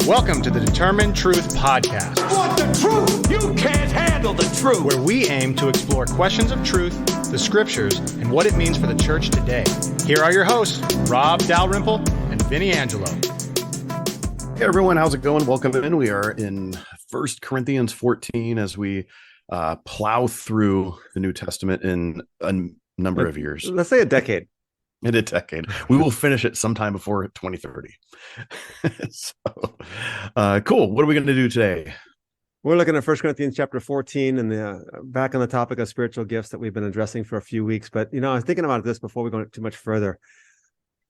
Welcome to the Determined Truth Podcast. Want the truth? You can't handle the truth. Where we aim to explore questions of truth, the scriptures, and what it means for the church today. Here are your hosts, Rob Dalrymple and Vinnie Angelo. Hey everyone, how's it going? Welcome in. We are in 1 Corinthians 14 as we plow through the New Testament in a number of years. Let's say a decade. In a decade. We will finish it sometime before 2030. Cool. What are we going to do today? We're looking at 1 Corinthians chapter 14 and back on the topic of spiritual gifts that we've been addressing for a few weeks. But, I was thinking about this before we go too much further.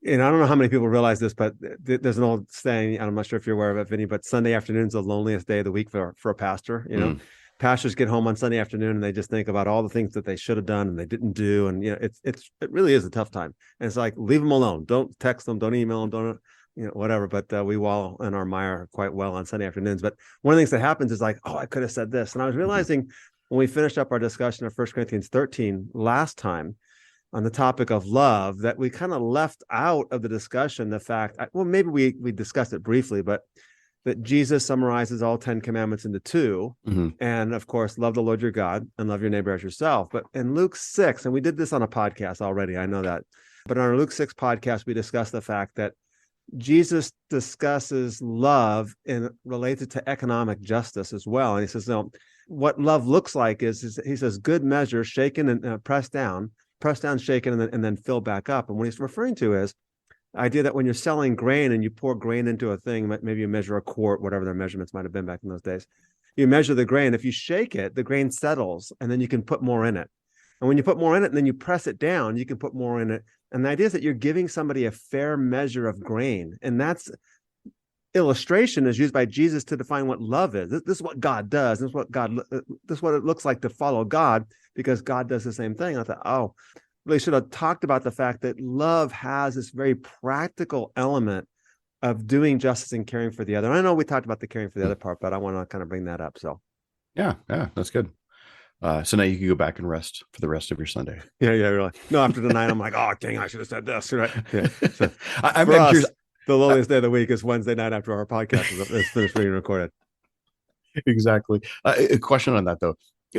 And I don't know how many people realize this, but there's an old saying, I'm not sure if you're aware of it, Vinny, but Sunday afternoon is the loneliest day of the week for a pastor. Pastors get home on Sunday afternoon and they just think about all the things that they should have done and they didn't do. And, it really is a tough time. And it's like, leave them alone. Don't text them. Don't email them. Don't, whatever. But we wallow in our mire quite well on Sunday afternoons. But one of the things that happens is like, oh, I could have said this. And I was realizing when we finished up our discussion of 1 Corinthians 13 last time on the topic of love, that we kind of left out of the discussion the fact, well, maybe we discussed it briefly, but that Jesus summarizes all 10 commandments into two. And of course, love the Lord your God and love your neighbor as yourself. But in Luke 6, and we did this on a podcast already, I know that, but on our Luke 6 podcast, we discussed the fact that Jesus discusses love related to economic justice as well. And he says, what love looks like is he says, good measure, shaken and pressed down, shaken, and then filled back up. And what he's referring to is idea that when you're selling grain and you pour grain into a thing, maybe you measure a quart, whatever their measurements might have been back in those days. You measure the grain. If you shake it, the grain settles, and then you can put more in it. And when you put more in it, and then you press it down, you can put more in it. And the idea is that you're giving somebody a fair measure of grain. And that's illustration is used by Jesus to define what love is. This is what God does. This is what it looks like to follow God, because God does the same thing. I thought, really should have talked about the fact that love has this very practical element of doing justice and caring for the other. I know we talked about the caring for the other part, but I want to kind of bring that up. So, yeah, that's good. So now you can go back and rest for the rest of your Sunday. Yeah, really. No, after tonight, I'm like, oh, dang, I should have said this. Right? Yeah. So I'm curious. The loneliest day of the week is Wednesday night after our podcast is finished being recorded. Exactly. A question on that though.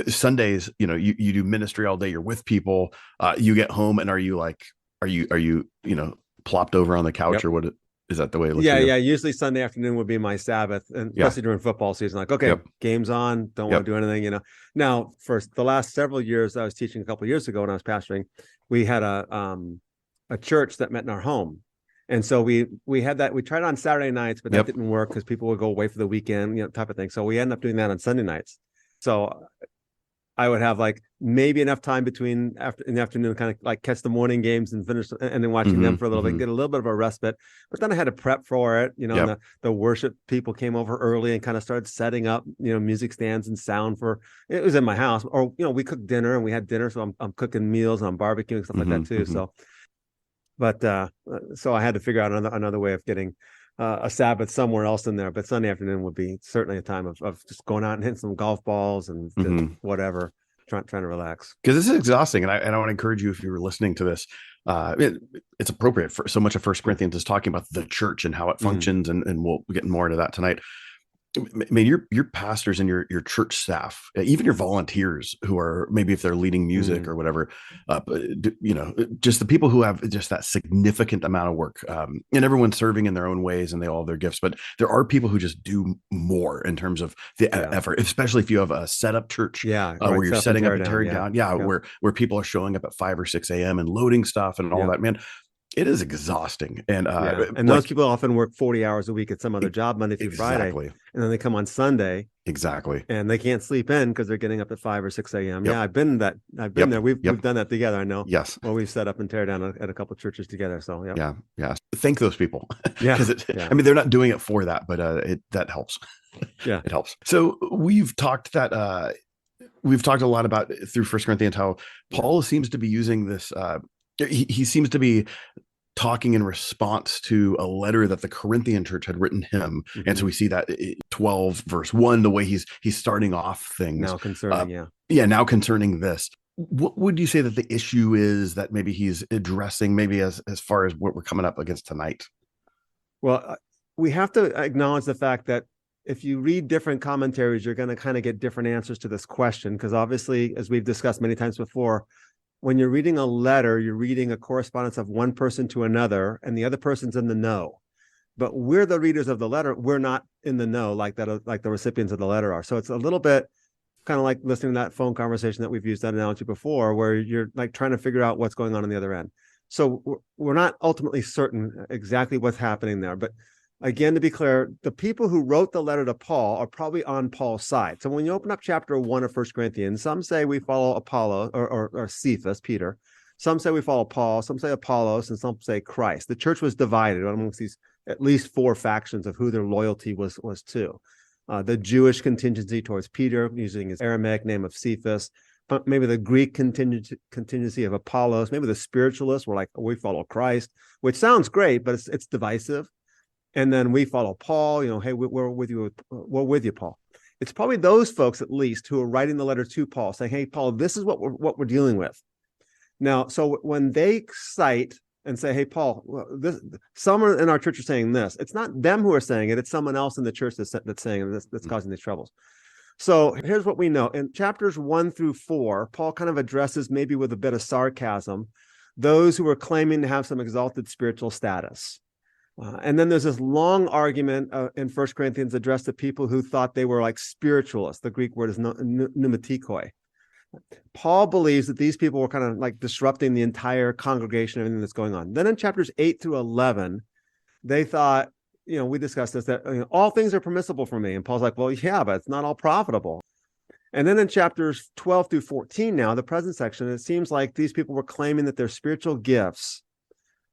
Sundays, you do ministry all day. You're with people. You get home, and are you plopped over on the couch? Yep. Or what is that the way it looks? Yeah. Usually Sunday afternoon would be my Sabbath, and especially during football season. Like, okay, game's on. Don't want to do anything. Now, for the last several years, I was teaching a couple of years ago when I was pastoring. We had a church that met in our home. And so we had that. We tried on Saturday nights, but that didn't work because people would go away for the weekend, type of thing. So we ended up doing that on Sunday nights. So I would have like maybe enough time in the afternoon, kind of like catch the morning games and finish, and then watching them for a little bit, get a little bit of a respite. But then I had to prep for it, and the worship people came over early and kind of started setting up, music stands and sound for. It was in my house, or we cooked dinner and we had dinner, so I'm cooking meals and I'm barbecuing stuff like that too. So, but so I had to figure out another way of getting a Sabbath somewhere else in there. But Sunday afternoon would be certainly a time of just going out and hitting some golf balls and whatever, trying to relax. Because this is exhausting. And I want to encourage you, if you were listening to this, it's appropriate for so much of 1 Corinthians is talking about the church and how it functions. And we'll get more into that tonight. I mean, your pastors and your church staff, even your volunteers who are maybe if they're leading music or whatever, just the people who have just that significant amount of work, and everyone's serving in their own ways and they all have their gifts, but there are people who just do more in terms of the effort, especially if you have a setup church where you're setting up and tearing down. Where people are showing up at 5 or 6 a.m. and loading stuff and all that, man. It is exhausting. And those people often work 40 hours a week at some other job, Monday through Friday. And then they come on Sunday. Exactly. And they can't sleep in because they're getting up at 5 or 6 a.m. Yeah, I've been there. We've done that together. I know. Yes. Well, we've set up and tear down at a couple of churches together. So yeah. Thank those people. Yeah. Because I mean, they're not doing it for that, but that helps. Yeah. It helps. So we've talked a lot about through 1 Corinthians how Paul seems to be using this. He seems to be talking in response to a letter that the Corinthian church had written him. And so we see that 12 verse 1, the way he's starting off things. Now concerning, now concerning this. What would you say that the issue is that maybe he's addressing, maybe as far as what we're coming up against tonight? Well, we have to acknowledge the fact that if you read different commentaries, you're going to kind of get different answers to this question. Because obviously, as we've discussed many times before, when you're reading a letter, you're reading a correspondence of one person to another, and the other person's in the know. But we're the readers of the letter. We're not in the know like that, like the recipients of the letter are. So it's a little bit kind of like listening to that phone conversation that we've used that analogy before, where you're like trying to figure out what's going on the other end. So we're not ultimately certain exactly what's happening there. But again, to be clear, the people who wrote the letter to Paul are probably on Paul's side. So when you open up chapter 1 of 1 Corinthians, some say we follow Apollo or Cephas, Peter. Some say we follow Paul, some say Apollos, and some say Christ. The church was divided amongst these at least 4 factions of who their loyalty was to. The Jewish contingency towards Peter, using his Aramaic name of Cephas, maybe the Greek contingency of Apollos, maybe the spiritualists were like, we follow Christ, which sounds great, but it's divisive. And then we follow Paul, hey, we're with you, Paul. It's probably those folks at least who are writing the letter to Paul saying, hey, Paul, this is what we're dealing with. Now, so when they cite and say, hey, Paul, someone in our church are saying this, it's not them who are saying it, it's someone else in the church that's saying it, that's causing these troubles. So here's what we know. In chapters 1 through 4, Paul kind of addresses, maybe with a bit of sarcasm, those who are claiming to have some exalted spiritual status. And then there's this long argument in 1 Corinthians addressed to people who thought they were like spiritualists. The Greek word is pneumatikoi. Paul believes that these people were kind of like disrupting the entire congregation, everything that's going on. Then in chapters 8 through 11, they thought, we discussed this, that all things are permissible for me. And Paul's like, well, yeah, but it's not all profitable. And then in chapters 12 through 14 now, the present section, it seems like these people were claiming that their spiritual gifts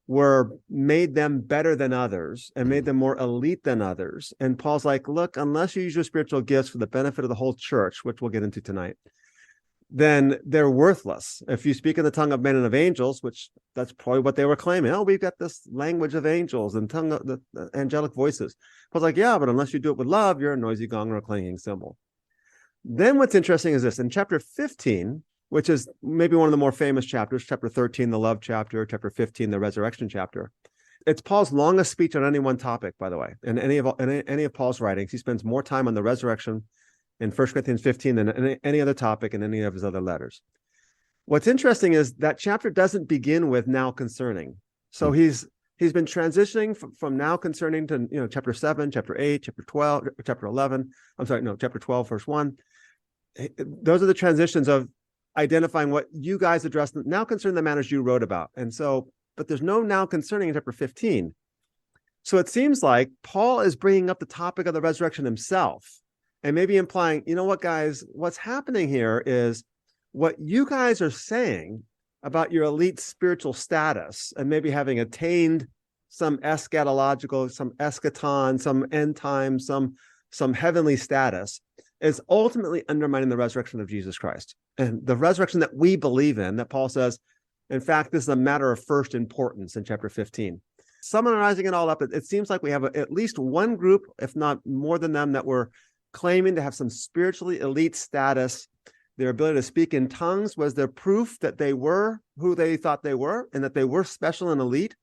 were made them better than others and made them more elite than others. And Paul's like, look, unless you use your spiritual gifts for the benefit of the whole church, which we'll get into tonight, then they're worthless. If you speak in the tongue of men and of angels, which that's probably what they were claiming. Oh, we've got this language of angels and tongue of the angelic voices. Paul's like, yeah, but unless you do it with love, you're a noisy gong or a clanging cymbal. Then what's interesting is this, in chapter 15, which is maybe one of the more famous chapters, chapter 13, the love chapter, chapter 15, the resurrection chapter. It's Paul's longest speech on any one topic, by the way. In any of Paul's writings, he spends more time on the resurrection in 1 Corinthians 15 than any other topic in any of his other letters. What's interesting is that chapter doesn't begin with now concerning. So he's been transitioning from now concerning to chapter 7, chapter 8, chapter 12, chapter 11. Chapter 12, verse 1. Those are the transitions of identifying what you guys addressed now concerning the matters you wrote about. And so, but there's no now concerning in chapter 15. So it seems like Paul is bringing up the topic of the resurrection himself and maybe implying, what, guys, what's happening here is what you guys are saying about your elite spiritual status and maybe having attained some eschatological, some eschaton, some end time, some heavenly status is ultimately undermining the resurrection of Jesus Christ. And the resurrection that we believe in, that Paul says, in fact, this is a matter of first importance in chapter 15. Summarizing it all up, it seems like we have at least one group, if not more than them, that were claiming to have some spiritually elite status. Their ability to speak in tongues was their proof that they were who they thought they were and that they were special and elite.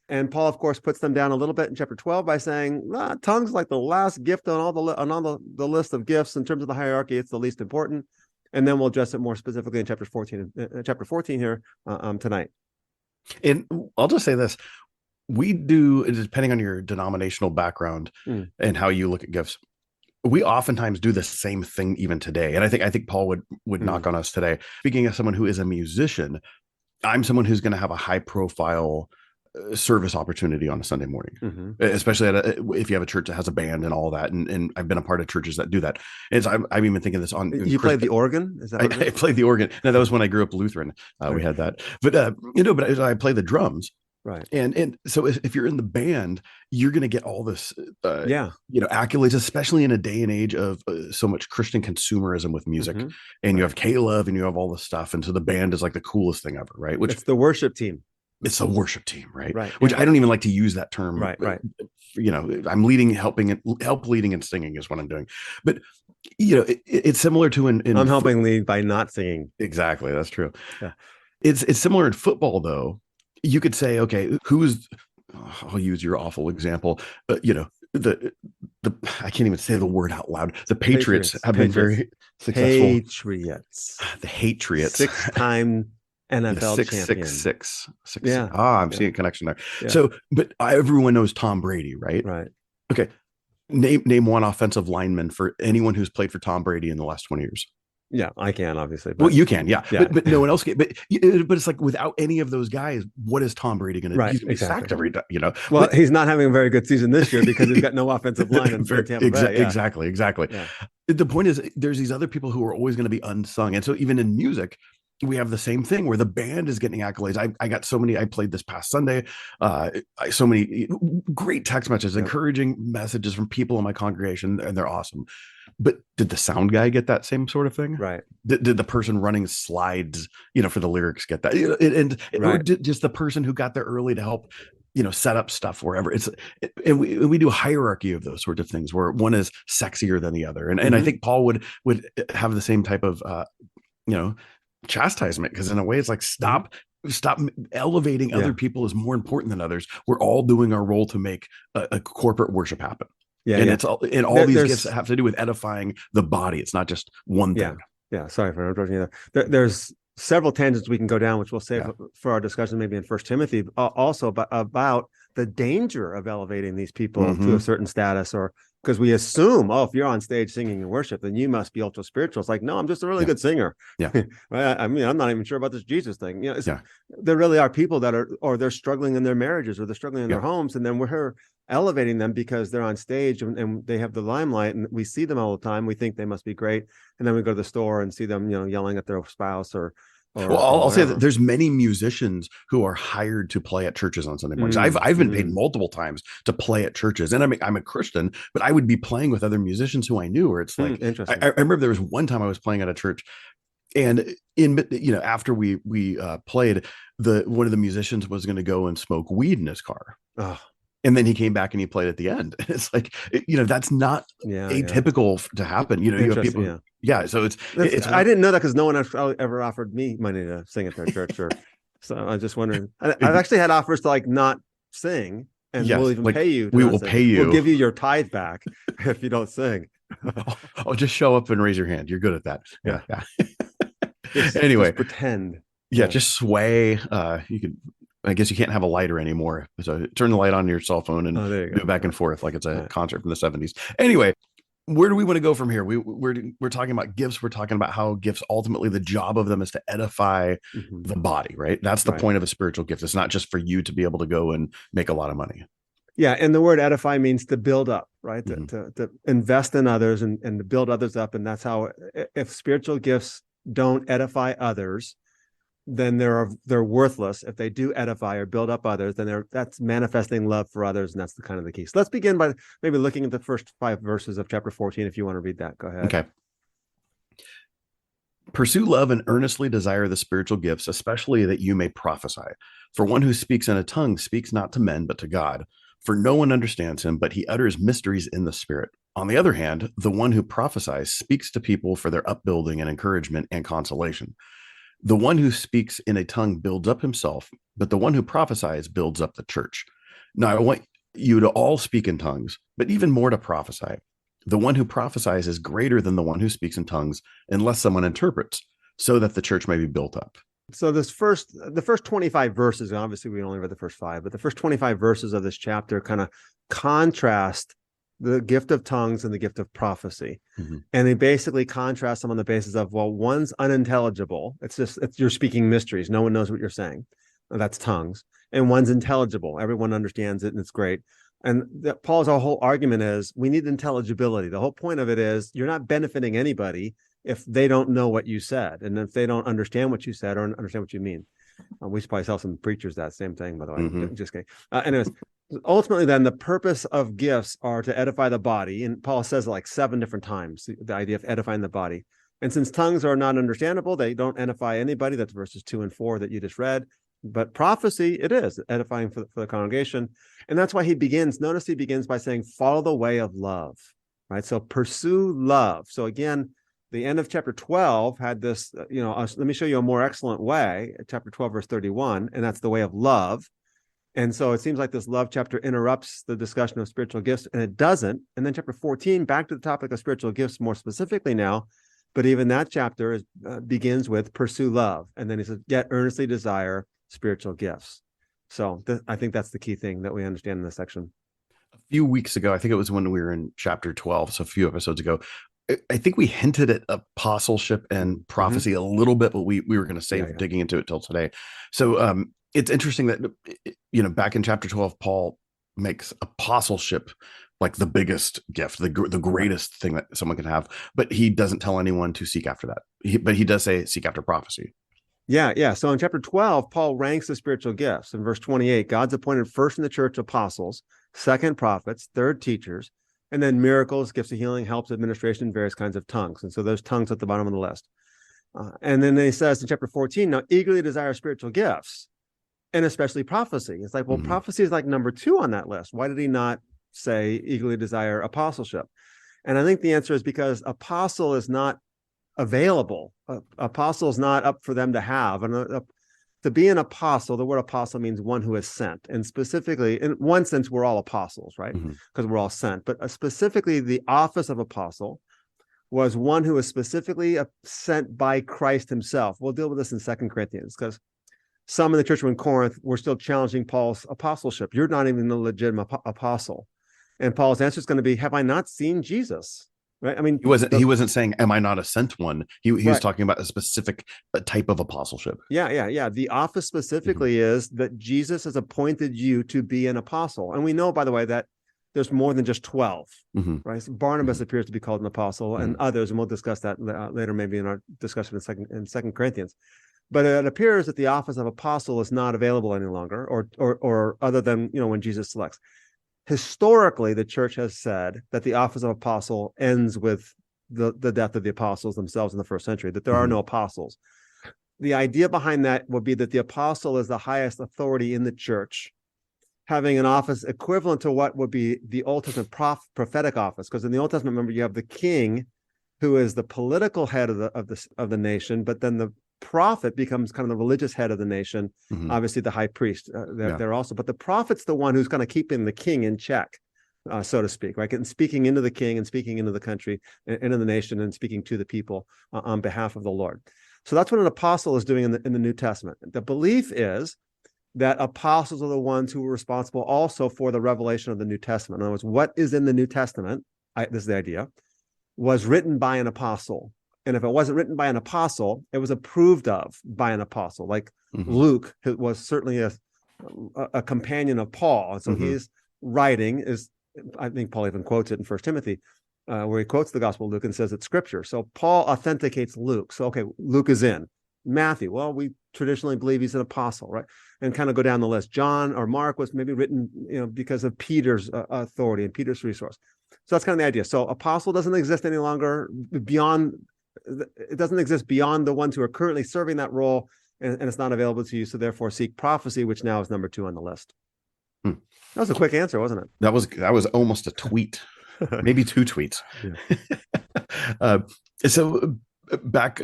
And Paul, of course, puts them down a little bit in chapter 12 by saying, tongues like the last gift on all the list of gifts in terms of the hierarchy. It's the least important. And then we'll address it more specifically in chapter 14 here tonight. And I'll just say this. We do, depending on your denominational background and how you look at gifts, we oftentimes do the same thing even today. And I think Paul would knock on us today. Speaking as someone who is a musician, I'm someone who's going to have a high profile service opportunity on a Sunday morning, especially if you have a church that has a band and all that. And I've been a part of churches that do that. And so I'm even thinking this on. You played the organ? Is that I played the organ. No, that was when I grew up Lutheran. We had that. But I play the drums. Right. And so if you're in the band, you're going to get all this, accolades, especially in a day and age of so much Christian consumerism with music. And you have K-Love and you have all this stuff. And so the band is like the coolest thing ever, right? Which it's the worship team. It's a worship team, right? Right. Which I don't even like to use that term. Right. I'm help leading and singing is what I'm doing. But it's similar to I'm helping lead by not singing. Exactly, that's true. Yeah. It's similar in football though. You could say, okay, I'll use your awful example. the I can't even say the word out loud. The Patriots have been very successful. Patriots. The Hatriots. 6-time NFL six, champion. six. Yeah. I'm seeing a connection there. Yeah. So, but everyone knows Tom Brady, right? Right. Okay. Name one offensive lineman for anyone who's played for Tom Brady in the last 20 years. Yeah, I can obviously. Well, you can, yeah. Yeah. But no one else can. But it's like without any of those guys, what is Tom Brady going to do? Right, He's going to be exactly. sacked every day, you know. Well, But he's not having a very good season this year because he's got no offensive line in Tampa Bay. Yeah. Exactly. Yeah. The point is, there's these other people who are always going to be unsung, and so even in music, we have the same thing where the band is getting accolades. I got so many. I played this past Sunday. So many great text messages, encouraging messages from people in my congregation, and they're awesome. But did the sound guy get that same sort of thing? Right. Did the person running slides, for the lyrics get that? Or did just the person who got there early to help, set up stuff wherever and we do a hierarchy of those sorts of things where one is sexier than the other. And I think Paul would have the same type of, chastisement, because in a way it's like, stop elevating other people as more important than others. We're all doing our role to make a corporate worship happen. Yeah, and it's all these gifts that have to do with edifying the body. It's not just one thing. Yeah. Sorry for interrupting you there. There's several tangents we can go down, which we'll save for our discussion maybe in First Timothy. Also, about the danger of elevating these people to a certain status, or because we assume, if you're on stage singing in worship, then you must be ultra spiritual. It's like, no, I'm just a really good singer. Yeah. I mean, I'm not even sure about this Jesus thing. There really are people that are, or they're struggling in their marriages, or they're struggling in their homes, and then we're elevating them because they're on stage and they have the limelight, and we see them all the time. We think they must be great, and then we go to the store and see them, yelling at their spouse or I'll say that there's many musicians who are hired to play at churches on Sunday mornings. I've been paid multiple times to play at churches, and I'm a Christian, but I would be playing with other musicians who I knew. Where it's like, I remember there was one time I was playing at a church, and after we played, one of the musicians was going to go and smoke weed in his car. And then he came back and he played at the end. It's like, that's not atypical to happen. You have people. Yeah. So it's I didn't know that because no one ever offered me money to sing at their church. So I was just wondering. I've actually had offers to not sing, and we'll even pay you. We will pay you. We'll give you your tithe back if you don't sing. I'll just show up and raise your hand. You're good at that. Yeah. Anyway, just pretend. Yeah. Just sway. You could. I guess you can't have a lighter anymore. So turn the light on your cell phone and go back and forth like it's a concert from the 70s. Anyway, where do we want to go from here? We're talking about gifts. We're talking about how gifts, ultimately the job of them is to edify the body, right? That's the point of a spiritual gift. It's not just for you to be able to go and make a lot of money. Yeah. And the word edify means to build up, right? To invest in others and to build others up. And that's how, if spiritual gifts don't edify others, then they're worthless. If they do edify or build up others, then that's manifesting love for others, and that's the kind of the key. So let's begin by maybe looking at the first 5 verses of chapter 14. If you want to read that, go ahead. Okay. Pursue love and earnestly desire the spiritual gifts, especially that you may prophesy. For one who speaks in a tongue speaks not to men, but to God. For no one understands him, but he utters mysteries in the spirit. On the other hand, the one who prophesies speaks to people for their upbuilding and encouragement and consolation. The one who speaks in a tongue builds up himself, but the one who prophesies builds up the church. Now, I want you to all speak in tongues, but even more to prophesy. The one who prophesies is greater than the one who speaks in tongues, unless someone interprets, so that the church may be built up. So the first 25 verses, obviously we only read the first 5, but the first 25 verses of this chapter kind of contrast the gift of tongues and the gift of prophecy. And they basically contrast them on the basis of, well, one's unintelligible. You're speaking mysteries. No one knows what you're saying. That's tongues. And one's intelligible. Everyone understands it and it's great. And Paul's whole argument is we need intelligibility. The whole point of it is you're not benefiting anybody if they don't know what you said. And if they don't understand what you said or understand what you mean. We should probably tell some preachers that same thing, by the way. Just kidding. Anyways, ultimately, then the purpose of gifts are to edify the body. And Paul says it like 7 different times, the idea of edifying the body. And since tongues are not understandable, they don't edify anybody. That's verses 2 and 4 that you just read. But prophecy, it is edifying for the congregation. And that's why he begins by saying, follow the way of love, right? So pursue love. So again, the end of chapter 12 had this, let me show you a more excellent way, chapter 12, verse 31, and that's the way of love. And so it seems like this love chapter interrupts the discussion of spiritual gifts, and it doesn't. And then chapter 14, back to the topic of spiritual gifts more specifically now, but even that chapter begins with pursue love. And then he says, yet earnestly desire spiritual gifts. So I think that's the key thing that we understand in this section. A few weeks ago, I think it was when we were in chapter 12, so a few episodes ago, I think we hinted at apostleship and prophecy a little bit, but we were going to save digging into it till today. So it's interesting that, back in chapter 12, Paul makes apostleship like the biggest gift, the greatest thing that someone can have, but he doesn't tell anyone to seek after that. But he does say seek after prophecy. Yeah. So in chapter 12, Paul ranks the spiritual gifts. In verse 28, God's appointed first in the church apostles, second prophets, third teachers, and then miracles, gifts of healing, helps, administration, various kinds of tongues. And so those tongues at the bottom of the list. And then he says in chapter 14, now eagerly desire spiritual gifts, and especially prophecy. It's like, well, prophecy is like number 2 on that list. Why did he not say eagerly desire apostleship? And I think the answer is because apostle is not available. Apostle is not up for them to have. And to be an apostle, the word apostle means one who is sent. And specifically, in one sense, we're all apostles, right? Because we're all sent. But specifically, the office of apostle was one who was specifically sent by Christ himself. We'll deal with this in 2 Corinthians, because some in the church in Corinth were still challenging Paul's apostleship. You're not even a legitimate apostle. And Paul's answer is going to be, have I not seen Jesus? Right? I mean, he wasn't saying, am I not a sent one? He was talking about a specific type of apostleship. Yeah. The office specifically is that Jesus has appointed you to be an apostle. And we know, by the way, that there's more than just 12, right? So Barnabas appears to be called an apostle, and others, and we'll discuss that later, maybe in our discussion in 2 Corinthians. But it appears that the office of apostle is not available any longer, or other than, when Jesus selects. Historically, the church has said that the office of apostle ends with the death of the apostles themselves in the first century, that there are no apostles. The idea behind that would be that the apostle is the highest authority in the church, having an office equivalent to what would be the Old Testament prophetic office. Because in the Old Testament, remember, you have the king, who is the political head of the nation, but then the prophet becomes kind of the religious head of the nation. Obviously the high priest there also, but the prophet's the one who's kind of keeping the king in check, so to speak, right? And speaking into the king and speaking into the country and into the nation and speaking to the people on behalf of the Lord. So that's what an apostle is doing in the New Testament. The belief is that apostles are the ones who were responsible also for the revelation of the New Testament. In other words, what is in the New Testament, this is the idea, was written by an apostle. And if it wasn't written by an apostle, it was approved of by an apostle. Like Luke was certainly a companion of Paul. And so his writing is, I think Paul even quotes it in 1 Timothy, where he quotes the Gospel of Luke and says it's scripture. So Paul authenticates Luke. So, okay, Luke is in. Matthew, well, we traditionally believe he's an apostle, right? And kind of go down the list. John or Mark was maybe written, because of Peter's authority and Peter's resource. So that's kind of the idea. So apostle doesn't exist any longer it doesn't exist beyond the ones who are currently serving that role, and it's not available to you. So therefore seek prophecy, which now is number 2 on the list. That was a quick answer, wasn't it? That was almost a tweet, maybe 2 tweets. So back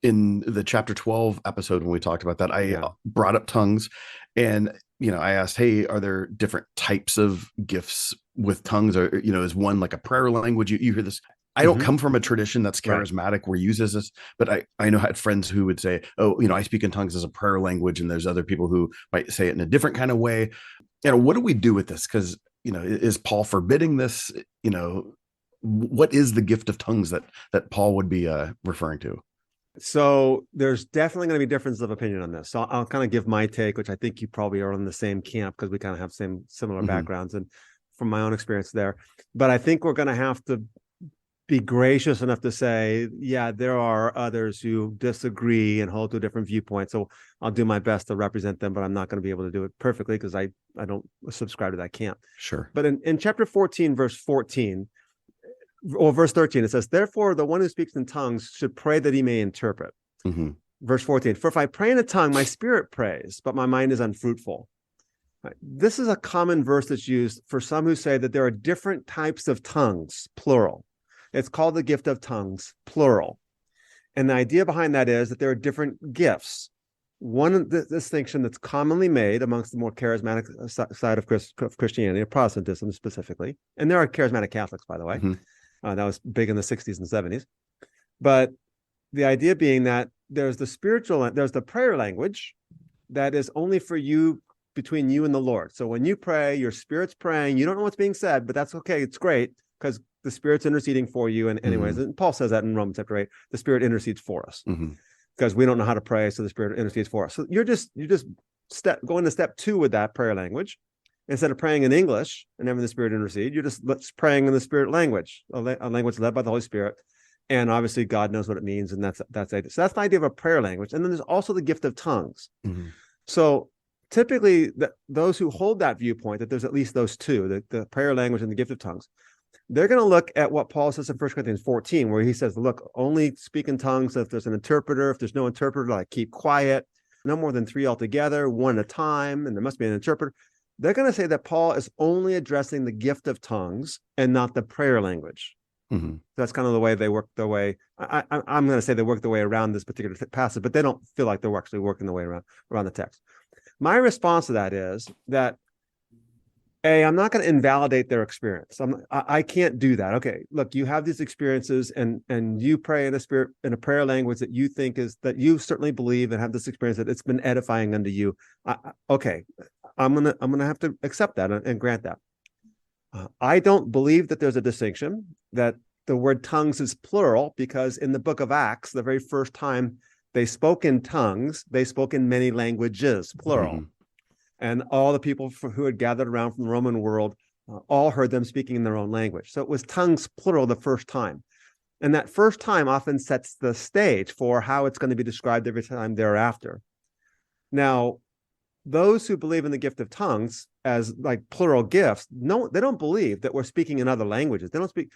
in the chapter 12 episode, when we talked about that, I brought up tongues, and I asked, hey, are there different types of gifts with tongues, or is one like a prayer language? You hear this. I don't come from a tradition that's charismatic where uses this, but I know I had friends who would say, oh, I speak in tongues as a prayer language, and there's other people who might say it in a different kind of way. What do we do with this? Because, is Paul forbidding this? What is the gift of tongues that Paul would be referring to? So there's definitely going to be differences of opinion on this. So I'll kind of give my take, which I think you probably are in the same camp, because we kind of have similar backgrounds and from my own experience there. But I think we're going to have to be gracious enough to say, there are others who disagree and hold to a different viewpoint. So I'll do my best to represent them, but I'm not going to be able to do it perfectly because I don't subscribe to that camp. Sure. But in chapter 14, verse 14, or verse 13, it says, therefore, the one who speaks in tongues should pray that he may interpret. Verse 14, for if I pray in a tongue, my spirit prays, but my mind is unfruitful. Right. This is a common verse that's used for some who say that there are different types of tongues, plural. It's called the gift of tongues, plural. And the idea behind that is that there are different gifts. one distinction that's commonly made amongst the more charismatic side of Christianity, or Protestantism specifically, and there are charismatic Catholics, by the way, that was big in the 60s and 70s. But the idea being that there's the prayer language that is only for you, between you and the Lord. So when you pray, your spirit's praying, you don't know what's being said, but that's okay. It's great because the Spirit's interceding for you. And anyways, and Paul says that in Romans chapter 8, the Spirit intercedes for us because we don't know how to pray. So the Spirit intercedes for us. So you're just going to step 2 with that prayer language. Instead of praying in English and having the Spirit intercede, you're just praying in the Spirit language, a language led by the Holy Spirit. And obviously God knows what it means. And that's it. So that's the idea of a prayer language. And then there's also the gift of tongues. So typically those who hold that viewpoint, that there's at least those two, the prayer language and the gift of tongues, they're going to look at what Paul says in 1 Corinthians 14, where he says, look, only speak in tongues if there's an interpreter. If there's no interpreter, like keep quiet, no more than 3 altogether, 1 at a time, and there must be an interpreter. They're going to say that Paul is only addressing the gift of tongues and not the prayer language. That's kind of the way they work their way. I'm going to say they work their way around this particular passage, but they don't feel like they're actually working their way around the text. My response to that is that, I'm not going to invalidate their experience. I can't do that. Okay, look, you have these experiences, and you pray in a prayer language that you think is, that you certainly believe and have this experience that it's been edifying unto you. Okay, I'm gonna have to accept that and grant that. I don't believe that there's a distinction, that the word tongues is plural, because in the book of Acts, the very first time they spoke in tongues, they spoke in many languages, plural. And all the people who had gathered around from the Roman world all heard them speaking in their own language. So it was tongues plural the first time. And that first time often sets the stage for how it's going to be described every time thereafter. Now, those who believe in the gift of tongues as like plural gifts, no, they don't believe that we're speaking in other languages. They don't speak.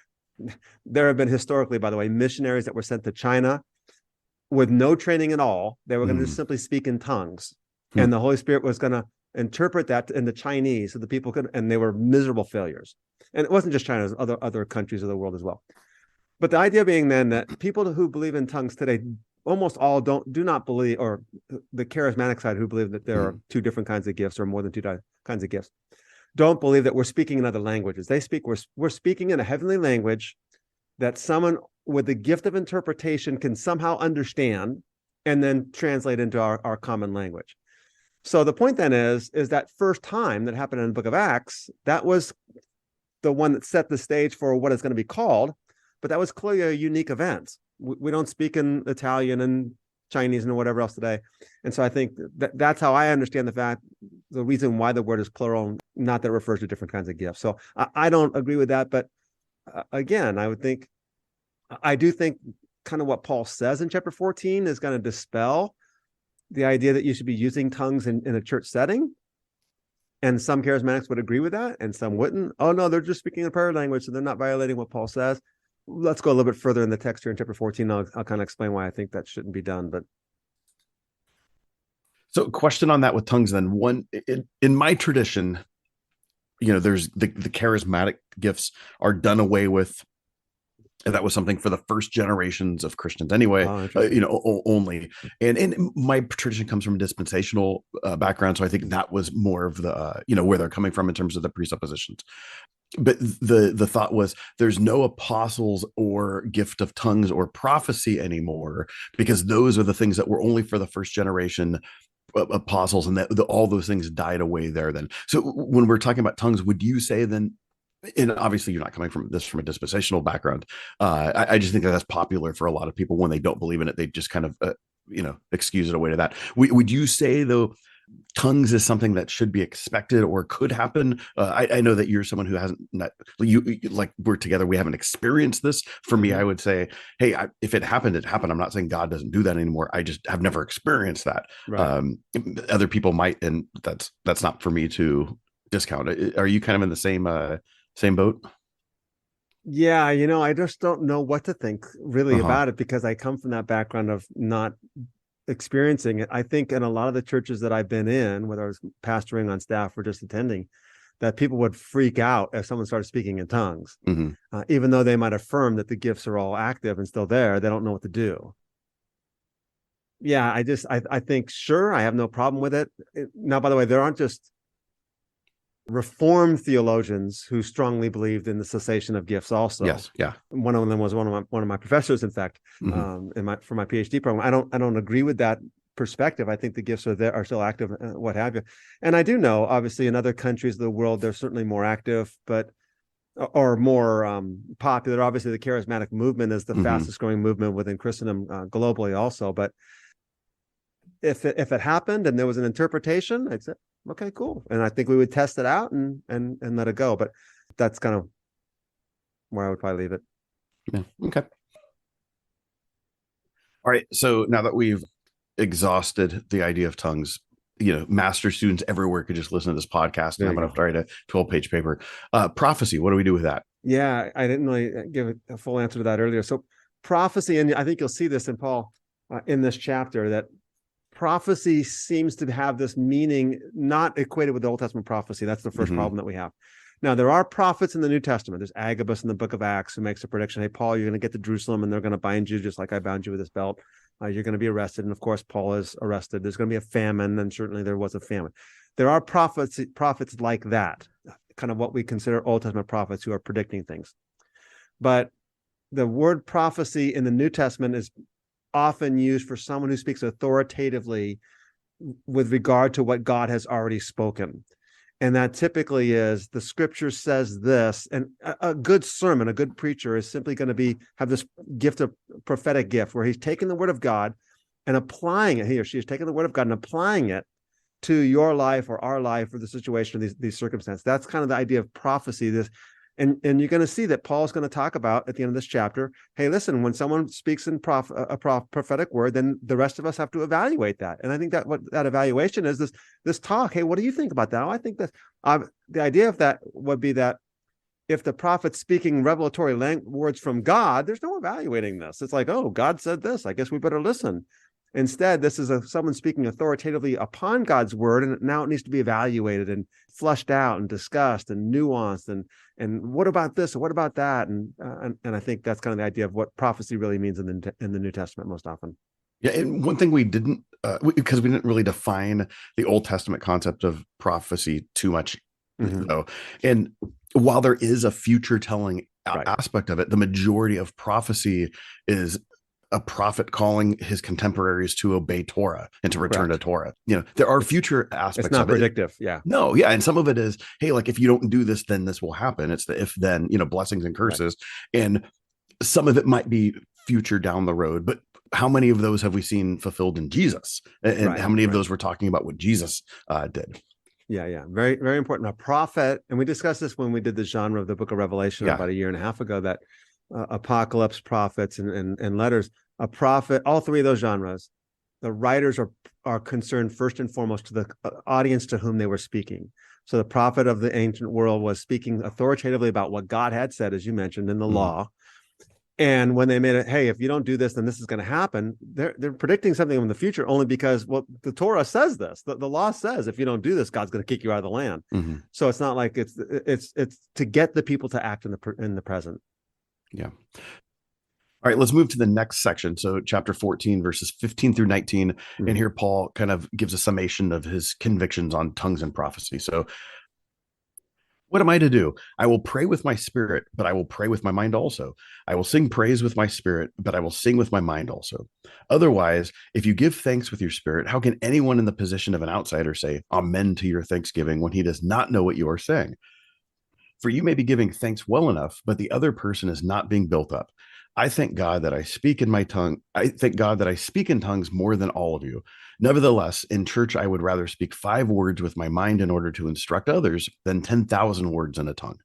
There have been historically, by the way, missionaries that were sent to China with no training at all. They were going to just simply speak in tongues. And the Holy Spirit was going to interpret that in the Chinese so the people could, and they were miserable failures. And it wasn't just China, it was other countries of the world as well. But the idea being then that people who believe in tongues today almost all do not believe, or the charismatic side who believe that there are 2 different kinds of gifts, or more than 2 kinds of gifts, don't believe that we're speaking in other languages. They speak, we're speaking in a heavenly language that someone with the gift of interpretation can somehow understand and then translate into our common language. So the point then is that first time that happened in the book of Acts, that was the one that set the stage for what is going to be called, but that was clearly a unique event. We don't speak in Italian and Chinese and whatever else today. And so I think that's how I understand the reason why the word is plural, not that it refers to different kinds of gifts. So I don't agree with that. But again, I do think kind of what Paul says in chapter 14 is going to dispel the idea that you should be using tongues in a church setting. And some charismatics would agree with that, and some wouldn't. Oh, no, they're just speaking in prayer language, so they're not violating what Paul says. Let's go a little bit further in the text here in chapter 14. I'll kind of explain why I think that shouldn't be done. But so, question on that with tongues then. One, in my tradition, there's the charismatic gifts are done away with. And that was something for the first generations of Christians anyway, only. And my tradition comes from a dispensational background. So I think that was more of the, where they're coming from in terms of the presuppositions. But the thought was there's no apostles or gift of tongues or prophecy anymore, because those are the things that were only for the first generation apostles, and that all those things died away there then. So when we're talking about tongues, would you say then, and obviously you're not coming from a dispensational background, I just think that's popular for a lot of people. When they don't believe in it, they just kind of excuse it away to that. Would you say though tongues is something that should be expected or could happen? I know that you're someone who hasn't, like we're together, we haven't experienced this. For me, I would say, hey, if it happened, it happened. I'm not saying God doesn't do that anymore. I just have never experienced that. Right. Other people might, and that's not for me to discount. Are you kind of in the same boat? Yeah, I just don't know what to think really about it, because I come from that background of not experiencing it. I think in a lot of the churches that I've been in, whether I was pastoring on staff or just attending, that people would freak out if someone started speaking in tongues. Even though they might affirm that the gifts are all active and still there, they don't know what to do. Yeah, I think, sure, I have no problem with it. Now, by the way, there aren't just Reformed theologians who strongly believed in the cessation of gifts also. Yes. Yeah. One of them was one of my professors, in fact, for my PhD program. I don't agree with that perspective. I think the gifts are still active, what have you. And I do know, obviously, in other countries of the world, they're certainly more active, or more popular. Obviously, the charismatic movement is the fastest growing movement within Christendom globally also. But if it happened and there was an interpretation, I'd say, okay, cool. And I think we would test it out and let it go. But that's kind of where I would probably leave it. Yeah. Okay. All right. So now that we've exhausted the idea of tongues, master students everywhere could just listen to this podcast, and I'm going to write a 12-page paper. Prophecy. What do we do with that? Yeah, I didn't really give a full answer to that earlier. So prophecy, and I think you'll see this in Paul in this chapter, that prophecy seems to have this meaning not equated with the Old Testament prophecy. That's the first problem that we have. Now, there are prophets in the New Testament. There's Agabus in the book of Acts who makes a prediction. Hey, Paul, you're going to get to Jerusalem and they're going to bind you just like I bound you with this belt. You're going to be arrested. And of course, Paul is arrested. There's going to be a famine, and certainly there was a famine. There are prophets like that, kind of what we consider Old Testament prophets who are predicting things. But the word prophecy in the New Testament is often used for someone who speaks authoritatively with regard to what God has already spoken. And that typically is the scripture says this, and a good sermon, a good preacher is simply going to have this gift of prophetic gift where he's taking the word of God and applying it. He or she is taking the word of God and applying it to your life or our life or the situation of these circumstances. That's kind of the idea of prophecy. And you're going to see that Paul's going to talk about at the end of this chapter, hey, listen, when someone speaks in a prophetic word, then the rest of us have to evaluate that. And I think that what that evaluation is, this talk, hey, what do you think about that? Oh, I think that the idea of that would be that if the prophet's speaking revelatory words from God, there's no evaluating this. It's like, oh, God said this, I guess we better listen. Instead, this is someone speaking authoritatively upon God's word, and now it needs to be evaluated and flushed out and discussed and nuanced. And what about this? Or what about that? And I think that's kind of the idea of what prophecy really means in the New Testament most often. Yeah, and one thing we didn't, because we didn't really define the Old Testament concept of prophecy too much, though. And while there is a future telling aspect of it, the majority of prophecy is a prophet calling his contemporaries to obey Torah and to return to Torah. There are future aspects. It's not of predictive. It. Yeah. No. Yeah. And some of it is, hey, like if you don't do this, then this will happen. It's the if then, blessings and curses. Right. And some of it might be future down the road, but how many of those have we seen fulfilled in Jesus? And how many of those were talking about what Jesus did? Yeah. Very, very important. A prophet, and we discussed this when we did the genre of the book of Revelation about a year and a half ago, that apocalypse, prophets, and letters. A prophet, all three of those genres, the writers are concerned first and foremost to the audience to whom they were speaking. So the prophet of the ancient world was speaking authoritatively about what God had said, as you mentioned, in the law. And when they made it, hey, if you don't do this, then this is going to happen. They're predicting something in the future only because, well, the Torah says this. The law says if you don't do this, God's going to kick you out of the land. So it's not like it's to get the people to act in the present. Yeah. All right, let's move to the next section. So chapter 14, verses 15 through 19. And here Paul kind of gives a summation of his convictions on tongues and prophecy. So what am I to do? I will pray with my spirit, but I will pray with my mind also. I will sing praise with my spirit, but I will sing with my mind also. Otherwise, if you give thanks with your spirit, how can anyone in the position of an outsider say amen to your thanksgiving when he does not know what you are saying? For you may be giving thanks well enough, but the other person is not being built up. I thank God that I speak in my tongue. I thank God that I speak in tongues more than all of you. Nevertheless, in church, I would rather speak 5 words with my mind in order to instruct others than 10,000 words in a tongue.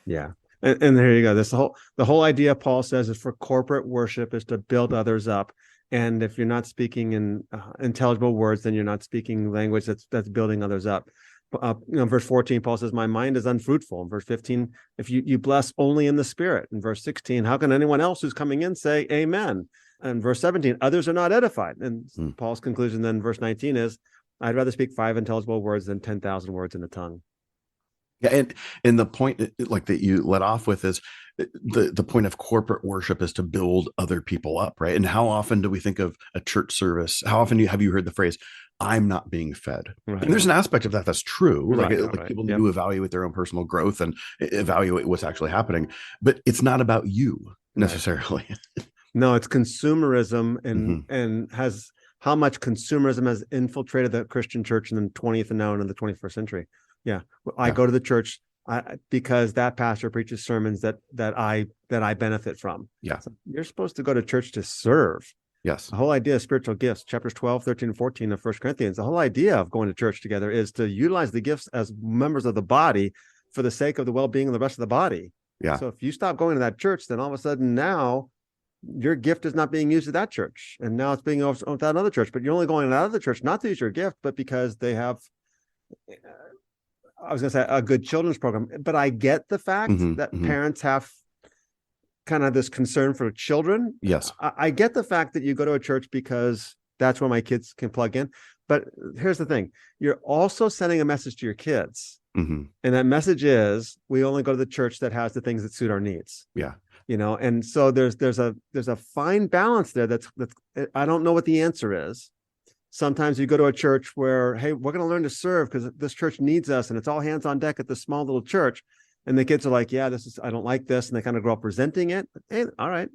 Yeah. And there you go. The whole idea Paul says is for corporate worship is to build others up. And if you're not speaking in intelligible words, then you're not speaking language that's building others up. Verse 14, Paul says, my mind is unfruitful. In verse 15, if you bless only in the spirit. In verse 16, how can anyone else who's coming in say amen? And verse 17, others are not edified. And Paul's conclusion then, verse 19 is, I'd rather speak 5 intelligible words than 10,000 words in a tongue. Yeah, and the point like that you let off with is the point of corporate worship is to build other people up, right? And how often do we think of a church service? How often have you heard the phrase, "I'm not being fed"? Right. And there's an aspect of that that's true. Like, Right, like right. people need Yep. to evaluate their own personal growth and evaluate what's actually happening, but it's not about you necessarily. No, it's consumerism Mhm. and has how much consumerism has infiltrated the Christian church in the 20th and now into the 21st century. Yeah. I Yeah. go to the church because that pastor preaches sermons that I benefit from. Yeah. So you're supposed to go to church to serve. Yes. The whole idea of spiritual gifts, chapters 12, 13, and 14 of 1 Corinthians, the whole idea of going to church together is to utilize the gifts as members of the body for the sake of the well-being of the rest of the body. Yeah. So if you stop going to that church, then all of a sudden now your gift is not being used at that church. And now it's being used at another church, but you're only going to that other church, not to use your gift, but because they have, I was going to say a good children's program. But I get the fact that parents have kind of this concern for children. Yes. I get the fact that you go to a church because that's where my kids can plug in. But here's the thing. You're also sending a message to your kids. And that message is, we only go to the church that has the things that suit our needs. Yeah. And so there's a fine balance there. That's I don't know what the answer is. Sometimes you go to a church where, hey, we're going to learn to serve because this church needs us, and it's all hands on deck at this small little church. And the kids are like, yeah, I don't like this. And they kind of grow up resenting it. Hey, all right.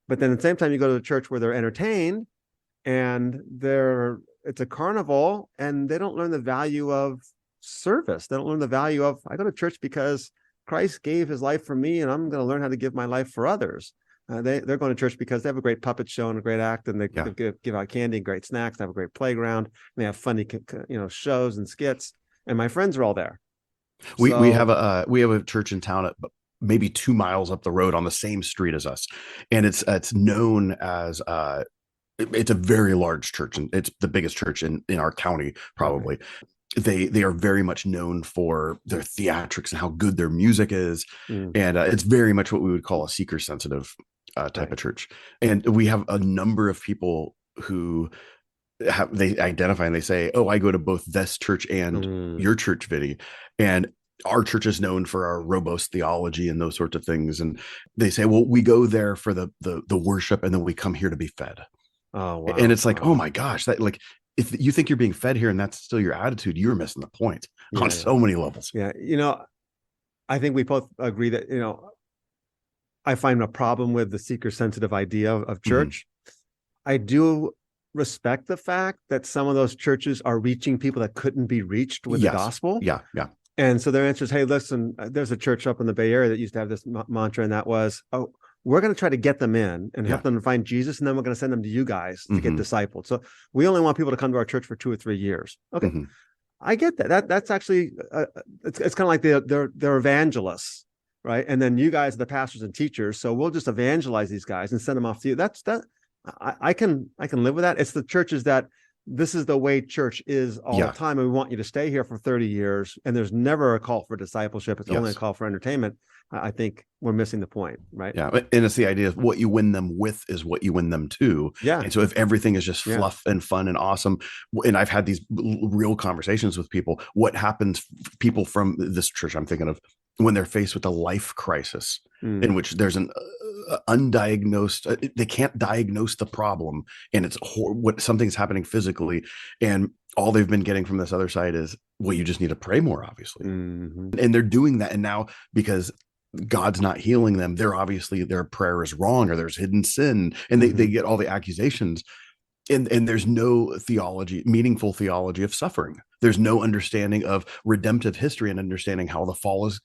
But then at the same time, you go to the church where they're entertained and it's a carnival, and they don't learn the value of service. They don't learn the value of, I go to church because Christ gave his life for me, and I'm going to learn how to give my life for others. They're going to church because they have a great puppet show and a great act, and they give out candy and great snacks. They have a great playground. And they have funny, shows and skits. And my friends are all there. We have a church in town at maybe 2 miles up the road on the same street as us, and it's known as it's a very large church, and it's the biggest church in our county probably. Okay. They are very much known for their theatrics and how good their music is, and it's very much what we would call a seeker sensitive type of church. And we have a number of people who they identify and they say, oh, I go to both this church and your church, Vinnie, and our church is known for our robust theology and those sorts of things. And they say, well, we go there for the worship, and then we come here to be fed. Oh, wow. And it's like, oh my gosh, that, like, if you think you're being fed here and that's still your attitude, you're missing the point on so many levels. Yeah. I think we both agree that, I find a problem with the seeker sensitive idea of church. I do respect the fact that some of those churches are reaching people that couldn't be reached with the gospel. Yeah. Yeah. And so their answer is, hey, listen, there's a church up in the Bay Area that used to have this mantra, and that was, oh, we're going to try to get them in and help them to find Jesus, and then we're going to send them to you guys to get discipled. So we only want people to come to our church for 2 or 3 years. Okay. I get that. That's actually, it's kind of like they're evangelists, right? And then you guys are the pastors and teachers. So we'll just evangelize these guys and send them off to you. I can live with that. It's the churches that this is the way church is all the time, and we want you to stay here for 30 years. And there's never a call for discipleship. It's only a call for entertainment. I think we're missing the point, right? Yeah. And it's the idea of what you win them with is what you win them to. Yeah. And so if everything is just fluff and fun and awesome, and I've had these real conversations with people, what happens, people from this church I'm thinking of, when they're faced with a life crisis in which there's an undiagnosed, they can't diagnose the problem, and it's something's happening physically, and all they've been getting from this other side is, well, you just need to pray more, obviously. And they're doing that, and now because God's not healing them, they're obviously, their prayer is wrong, or there's hidden sin, and they get all the accusations. And there's no meaningful theology of suffering. There's no understanding of redemptive history and understanding how the fall has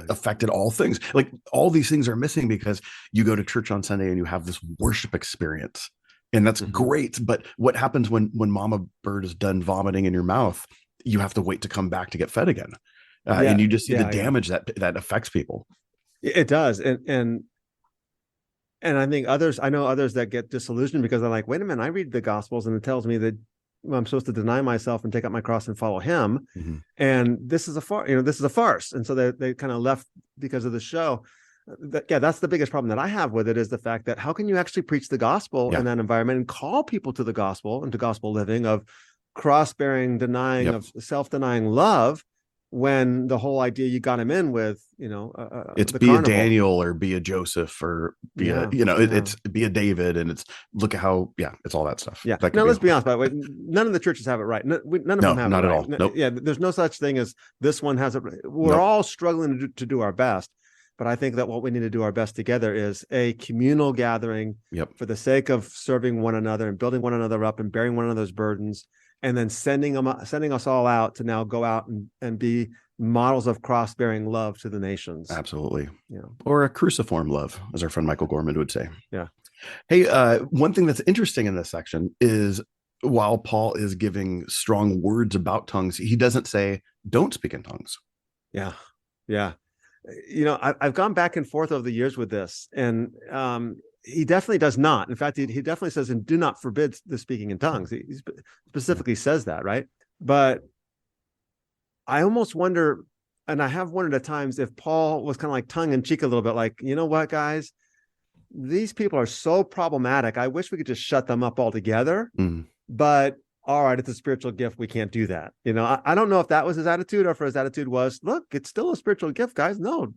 affected all things. Like, all these things are missing because you go to church on Sunday and you have this worship experience, and that's great. But what happens when Mama Bird is done vomiting in your mouth? You have to wait to come back to get fed again, and you just see the damage that affects people. It does, and I think I know others that get disillusioned because they're like, wait a minute, I read the Gospels and it tells me that I'm supposed to deny myself and take up my cross and follow him. And this is a farce. And so they kind of left because of the show. That's the biggest problem that I have with it, is the fact that how can you actually preach the gospel in that environment and call people to the gospel and to gospel living of cross-bearing, denying, of self-denying love, when the whole idea you got him in with, It's the be carnival. a Daniel or be a Joseph or be it's be a David, and it's look at how it's all that stuff. Yeah. That Now let's be honest. By the way, none of the churches have it right. None of them have not it at right. all. Nope. Yeah. There's no such thing as this one has it. We're all struggling to do our best. But I think that what we need to do our best together is a communal gathering for the sake of serving one another and building one another up and bearing one another's burdens, and then sending us all out to now go out and be models of cross-bearing love to the nations. Absolutely. Or a cruciform love, as our friend Michael Gorman would say. Yeah. Hey, one thing that's interesting in this section is while Paul is giving strong words about tongues, he doesn't say, don't speak in tongues. Yeah. Yeah. I've gone back and forth over the years with this, and he definitely does not. In fact, he definitely says, and do not forbid the speaking in tongues. He specifically says that, right? But I almost wonder, and I have wondered at times, if Paul was kind of like tongue in cheek a little bit, like, you know what, guys, these people are so problematic. I wish we could just shut them up altogether. But all right, it's a spiritual gift. We can't do that. I don't know if that was his attitude, or if his attitude was, look, it's still a spiritual gift, guys. No,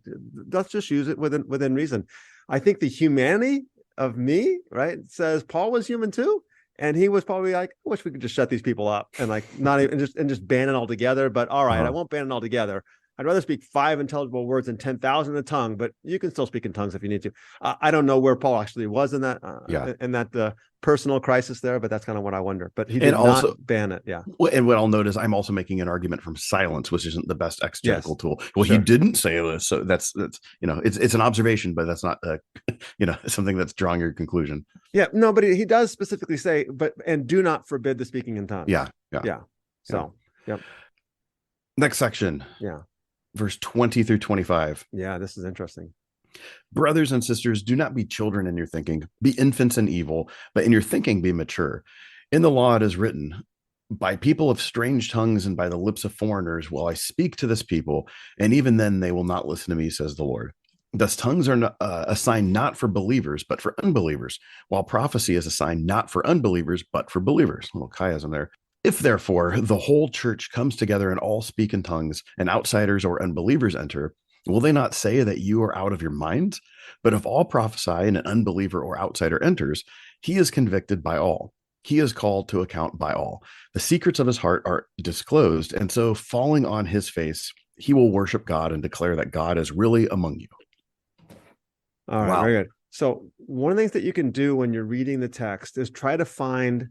let's just use it within reason. I think the humanity of me, right, says Paul was human too. And he was probably like, I wish we could just shut these people up and like not even just ban it altogether. But all right, I won't ban it altogether. I'd rather speak 5 intelligible words than 10,000 in a tongue, but you can still speak in tongues if you need to. I don't know where Paul actually was in that, in that personal crisis there, but that's kind of what I wonder. But he did not ban it. Yeah. And what I'll note is I'm also making an argument from silence, which isn't the best exegetical tool. Well, sure. He didn't say this, so that's it's an observation, but that's not something that's drawing your conclusion. Yeah. No, but he does specifically say, and do not forbid the speaking in tongues. Yeah. So, yep. Next section. Yeah. Verse 20 through 25. Yeah, this is interesting. Brothers and sisters, do not be children in your thinking. Be infants in evil, but in your thinking be mature. In the law it is written, by people of strange tongues and by the lips of foreigners will I speak to this people, and even then they will not listen to me, says the Lord. Thus tongues are a sign not for believers, but for unbelievers, while prophecy is a sign not for unbelievers, but for believers. A little chiasm there. If therefore the whole church comes together and all speak in tongues, and outsiders or unbelievers enter, will they not say that you are out of your minds? But if all prophesy and an unbeliever or outsider enters, he is convicted by all. He is called to account by all. The secrets of his heart are disclosed, and so falling on his face, he will worship God and declare that God is really among you. All right, very good. So one of the things that you can do when you're reading the text is try to find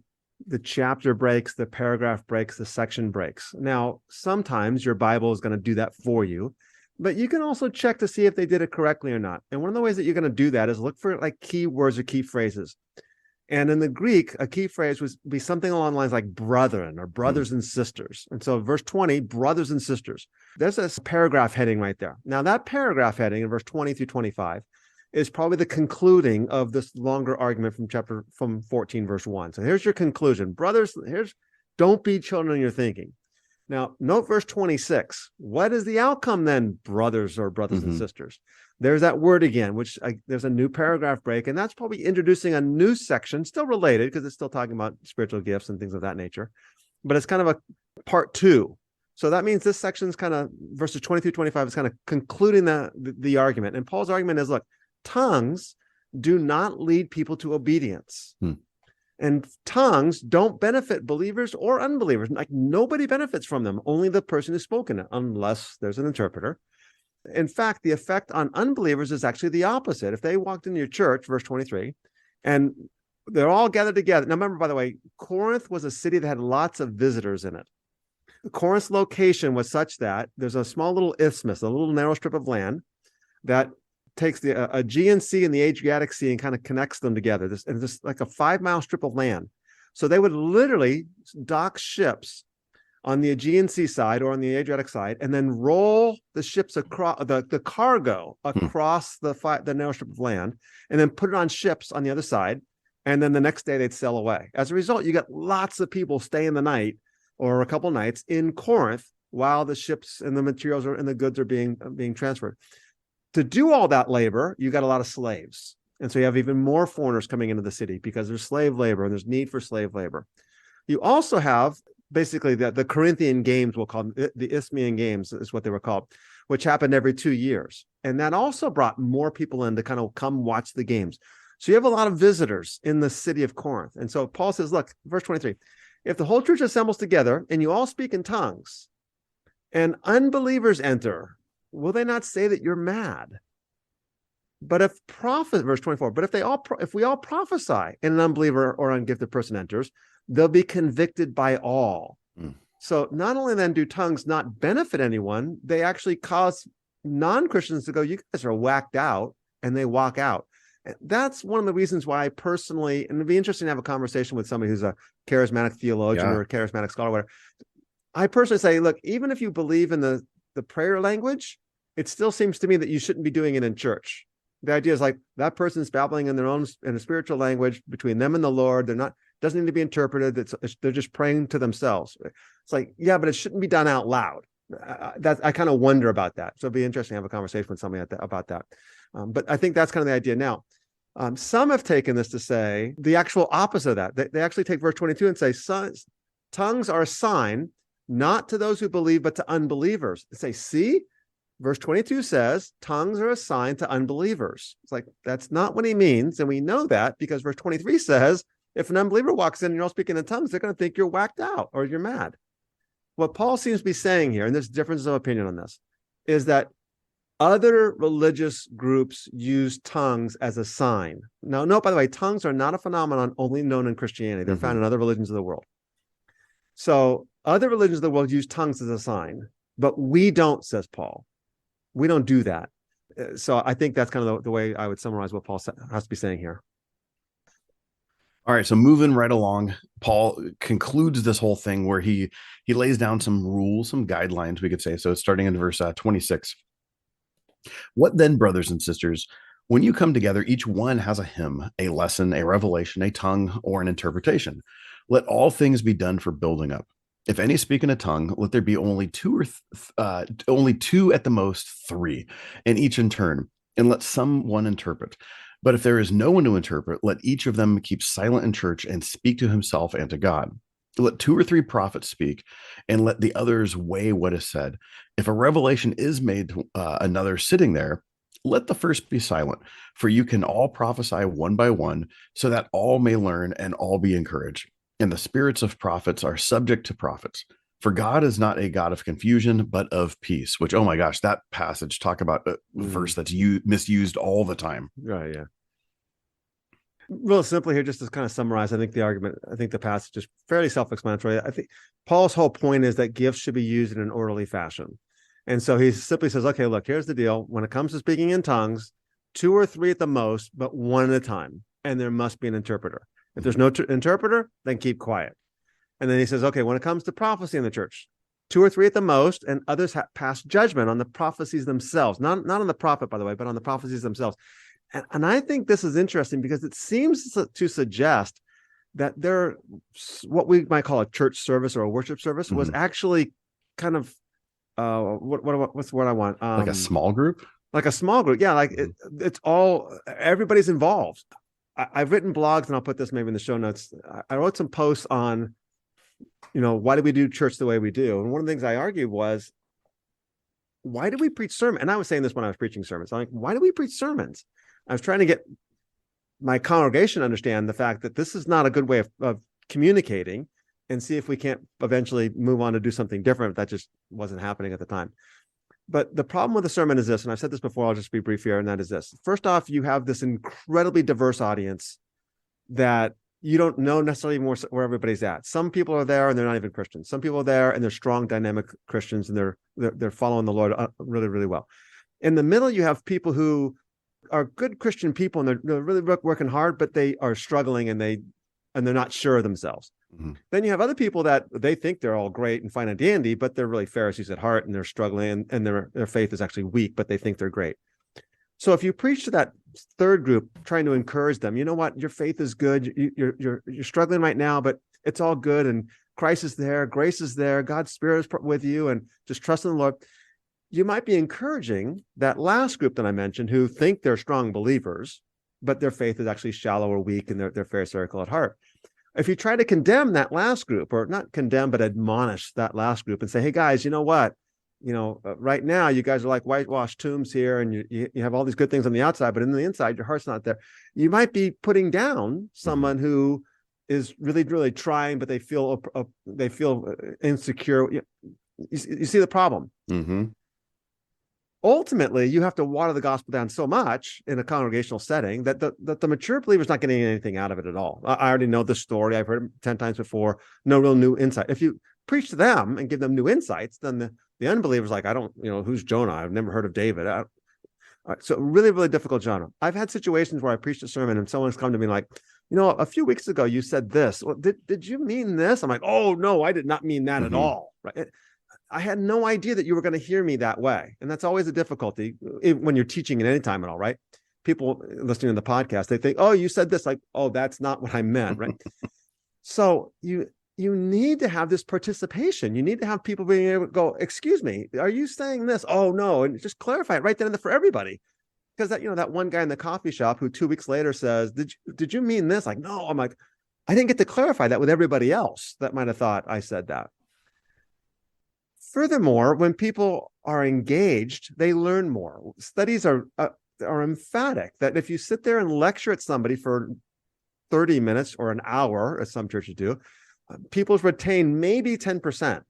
the chapter breaks, the paragraph breaks, the section breaks. Now, sometimes your Bible is going to do that for you, but you can also check to see if they did it correctly or not. And one of the ways that you're going to do that is look for like key words or key phrases. And in the Greek, a key phrase would be something along the lines like brethren or brothers and sisters. And so verse 20, brothers and sisters. There's a paragraph heading right there. Now that paragraph heading in verse 20 through 25 is probably the concluding of this longer argument from 14 verse 1. So here's your conclusion. Brothers, don't be children in your thinking. Now, note verse 26. What is the outcome then, brothers or brothers and sisters? There's that word again, which there's a new paragraph break, and that's probably introducing a new section, still related because it's still talking about spiritual gifts and things of that nature, but it's kind of a part 2. So that means this section's kind of verses 20 through 25 is kind of concluding the argument. And Paul's argument is, look, tongues do not lead people to obedience. And tongues don't benefit believers or unbelievers. Like nobody benefits from them, only the person who's spoken it, unless there's an interpreter. In fact, the effect on unbelievers is actually the opposite. If they walked into your church, verse 23, and they're all gathered together. Now remember, by the way, Corinth was a city that had lots of visitors in it. Corinth's location was such that there's a small little isthmus, a little narrow strip of land that takes the Aegean Sea and the Adriatic Sea and kind of connects them together. This like a 5-mile strip of land. So they would literally dock ships on the Aegean Sea side or on the Adriatic side, and then roll the ships across the cargo across the narrow strip of land, and then put it on ships on the other side. And then the next day they'd sail away. As a result, you got lots of people staying the night or a couple nights in Corinth while the ships and the materials and the goods are being transferred. To do all that labor, you got a lot of slaves. And so you have even more foreigners coming into the city because there's slave labor and there's need for slave labor. You also have basically the Corinthian games, we'll call them the Isthmian games is what they were called, which happened every 2 years. And that also brought more people in to kind of come watch the games. So you have a lot of visitors in the city of Corinth. And so Paul says, look, verse 23, if the whole church assembles together and you all speak in tongues and unbelievers enter, will they not say that you're mad? But if verse 24, but if we all prophesy and an unbeliever or ungifted person enters, they'll be convicted by all. So not only then do tongues not benefit anyone, they actually cause non-Christians to go, you guys are whacked out, and they walk out. That's one of the reasons why I personally, and it'd be interesting to have a conversation with somebody who's a charismatic theologian or a charismatic scholar, whatever. I personally say, look, even if you believe in the prayer language, it still seems to me that you shouldn't be doing it in church. The idea is like that person's babbling in a spiritual language between them and the Lord. Doesn't need to be interpreted. They're just praying to themselves. It's like, yeah, but it shouldn't be done out loud. I kind of wonder about that. So it'd be interesting to have a conversation with somebody about that. But I think that's kind of the idea now. Some have taken this to say the actual opposite of that. They actually take verse 22 and say, tongues are a sign not to those who believe, but to unbelievers. They say, see, verse 22 says tongues are a sign to unbelievers. It's like, that's not what he means. And we know that because verse 23 says, if an unbeliever walks in and you're all speaking in tongues, they're going to think you're whacked out or you're mad. What Paul seems to be saying here, and there's differences of opinion on this, is that other religious groups use tongues as a sign. Now, note, by the way, tongues are not a phenomenon only known in Christianity. They're found in other religions of the world. So other religions of the world use tongues as a sign, but we don't, says Paul. We don't do that. So I think that's kind of the way I would summarize what Paul has to be saying here. All right, so moving right along, Paul concludes this whole thing where he lays down some rules, some guidelines, we could say. So starting in verse 26. What then, brothers and sisters, when you come together, each one has a hymn, a lesson, a revelation, a tongue, or an interpretation. Let all things be done for building up. If any speak in a tongue, let there be only two at the most, three, and each in turn, and let someone interpret. But if there is no one to interpret, let each of them keep silent in church and speak to himself and to God. Let 2 or 3 prophets speak, and let the others weigh what is said. If a revelation is made to another sitting there, let the first be silent, for you can all prophesy one by one, so that all may learn and all be encouraged. And the spirits of prophets are subject to prophets. For God is not a God of confusion, but of peace, which, oh my gosh, that passage, talk about a verse that's misused all the time. Right, yeah. Real simply here, just to kind of summarize, I think the passage is fairly self-explanatory. I think Paul's whole point is that gifts should be used in an orderly fashion. And so he simply says, okay, look, here's the deal. When it comes to speaking in tongues, 2 or 3 at the most, but 1 at a time. And there must be an interpreter. If there's no interpreter, then keep quiet. And then he says, okay, when it comes to prophecy in the church, 2 or 3 at the most, and others pass judgment on the prophecies themselves. Not on the prophet, by the way, but on the prophecies themselves. And I think this is interesting because it seems to suggest that what we might call a church service or a worship service was actually kind of, what's the word I want? Like a small group? Like a small group. Yeah, like it's all, everybody's involved. I've written blogs, and I'll put this maybe in the show notes. I wrote some posts on, why do we do church the way we do? And one of the things I argued was, why do we preach sermons? And I was saying this when I was preaching sermons. I'm like, why do we preach sermons? I was trying to get my congregation to understand the fact that this is not a good way of communicating, and see if we can't eventually move on to do something different. That just wasn't happening at the time. But the problem with the sermon is this, and I've said this before, I'll just be brief here, and that is this. First off, you have this incredibly diverse audience that you don't know necessarily where everybody's at. Some people are there and they're not even Christians. Some people are there and they're strong, dynamic Christians, and they're following the Lord really, really well. In the middle, you have people who are good Christian people, and they're really working hard, but they are struggling and they're not sure of themselves. Mm-hmm. Then you have other people that they think they're all great and fine and dandy, but they're really Pharisees at heart, and they're struggling, and their faith is actually weak, but they think they're great. So if you preach to that third group, trying to encourage them, you know what, your faith is good. You're struggling right now, but it's all good, and Christ is there, grace is there, God's Spirit is with you, and just trust in the Lord. You might be encouraging that last group that I mentioned, who think they're strong believers, but their faith is actually shallow or weak, and they're pharisaical at heart. if you try to condemn that last group, or not condemn, but admonish that last group and say, hey guys, you know what? Right now you guys are like whitewashed tombs here, and you have all these good things on the outside, but in the inside, your heart's not there. You might be putting down someone who is really, really trying, but they feel insecure. You see the problem. Ultimately, you have to water the gospel down so much in a congregational setting that the mature believer is not getting anything out of it at all. I already know the story. I've heard it 10 times before. No real new insight. If you preach to them and give them new insights, then the unbeliever's like, I don't, who's Jonah? I've never heard of David. So really, really difficult genre. I've had situations where I preached a sermon and someone's come to me like, a few weeks ago you said this. Well, did you mean this? I'm like, oh no, I did not mean that at all. Right? I had no idea that you were going to hear me that way. And that's always a difficulty when you're teaching at any time at all, right? People listening to the podcast, they think, oh, you said this, like, oh, that's not what I meant, right? So you need to have this participation. You need to have people being able to go, excuse me, are you saying this? Oh, no. And just clarify it right then and there for everybody. Because that one guy in the coffee shop who 2 weeks later says, did you mean this? Like, no. I'm like, I didn't get to clarify that with everybody else that might have thought I said that. Furthermore, when people are engaged, they learn more. Studies are emphatic that if you sit there and lecture at somebody for 30 minutes or an hour, as some churches do, people retain maybe 10%.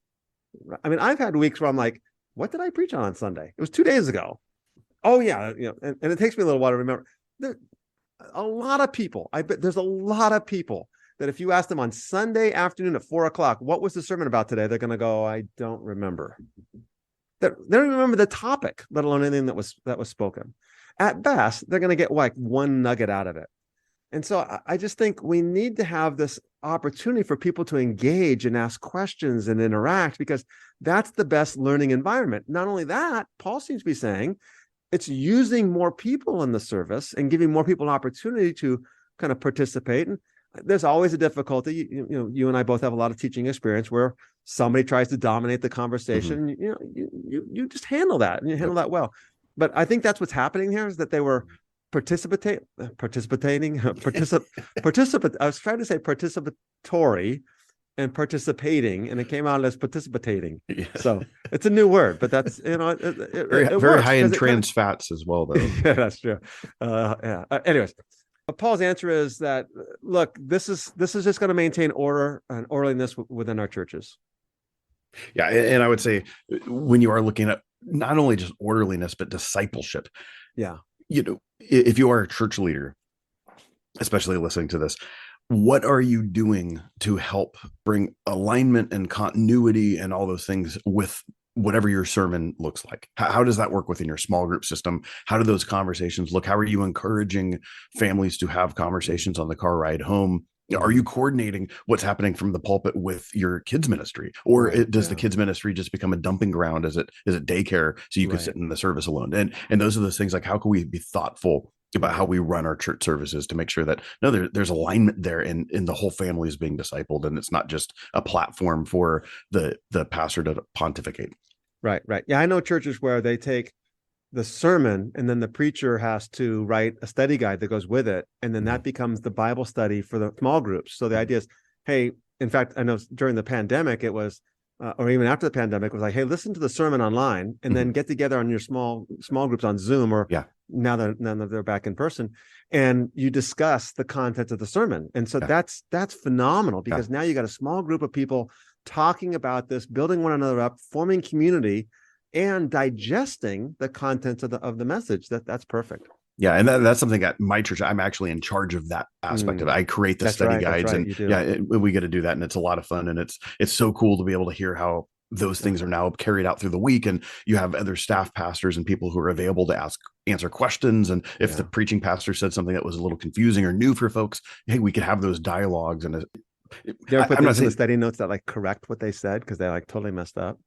I mean, I've had weeks where I'm like, what did I preach on Sunday? It was 2 days ago. Oh yeah, and it takes me a little while to remember. A lot of people, I bet there's a lot of people that if you ask them on Sunday afternoon at 4:00, what was the sermon about today? They're going to go, I don't remember. They don't even remember the topic, let alone anything that was spoken. At best, they're going to get like one nugget out of it. And so I just think we need to have this opportunity for people to engage and ask questions and interact, because that's the best learning environment. Not only that, Paul seems to be saying it's using more people in the service and giving more people an opportunity to kind of participate. And there's always a difficulty. You and I both have a lot of teaching experience where somebody tries to dominate the conversation. You just handle that, and you handle that well. But I think that's what's happening here, is that they were participatory. I was trying to say participatory and participating, and it came out as participating. Yeah. So it's a new word, but that's very high in trans fats as well, though. Yeah, that's true. Anyways. Paul's answer is that, look, this is just going to maintain order and orderliness within our churches. Yeah, and I would say when you are looking at not only just orderliness, but discipleship. Yeah. If you are a church leader, especially listening to this, what are you doing to help bring alignment and continuity and all those things with whatever your sermon looks like? How does that work within your small group system? How do those conversations look? How are you encouraging families to have conversations on the car ride home? Are you coordinating what's happening from the pulpit with your kids ministry, or does the kids ministry just become a dumping ground? Is it daycare so you can sit in the service alone? And those are those things, like, how can we be thoughtful about how we run our church services to make sure that there's alignment there, and the whole family is being discipled, and it's not just a platform for the pastor to pontificate. Right. Yeah, I know churches where they take the sermon and then the preacher has to write a study guide that goes with it, and then that becomes the Bible study for the small groups. So the idea is, hey, in fact, I know during the pandemic it was, or even after the pandemic, it was like, hey, listen to the sermon online and then get together on your small groups on Zoom, or now that they're back in person, and you discuss the content of the sermon. And so that's phenomenal, because now you got a small group of people talking about this, building one another up, forming community, and digesting the contents of the message. That's perfect. Yeah, and that's something at my church. I'm actually in charge of that aspect of it. I create the study guides, and we get to do that, and it's a lot of fun, and it's so cool to be able to hear how those things are now carried out through the week, and you have other staff pastors and people who are available to answer questions. And if the preaching pastor said something that was a little confusing or new for folks, hey, we could have those dialogues. And you ever put things in the study notes that like correct what they said because they like totally messed up?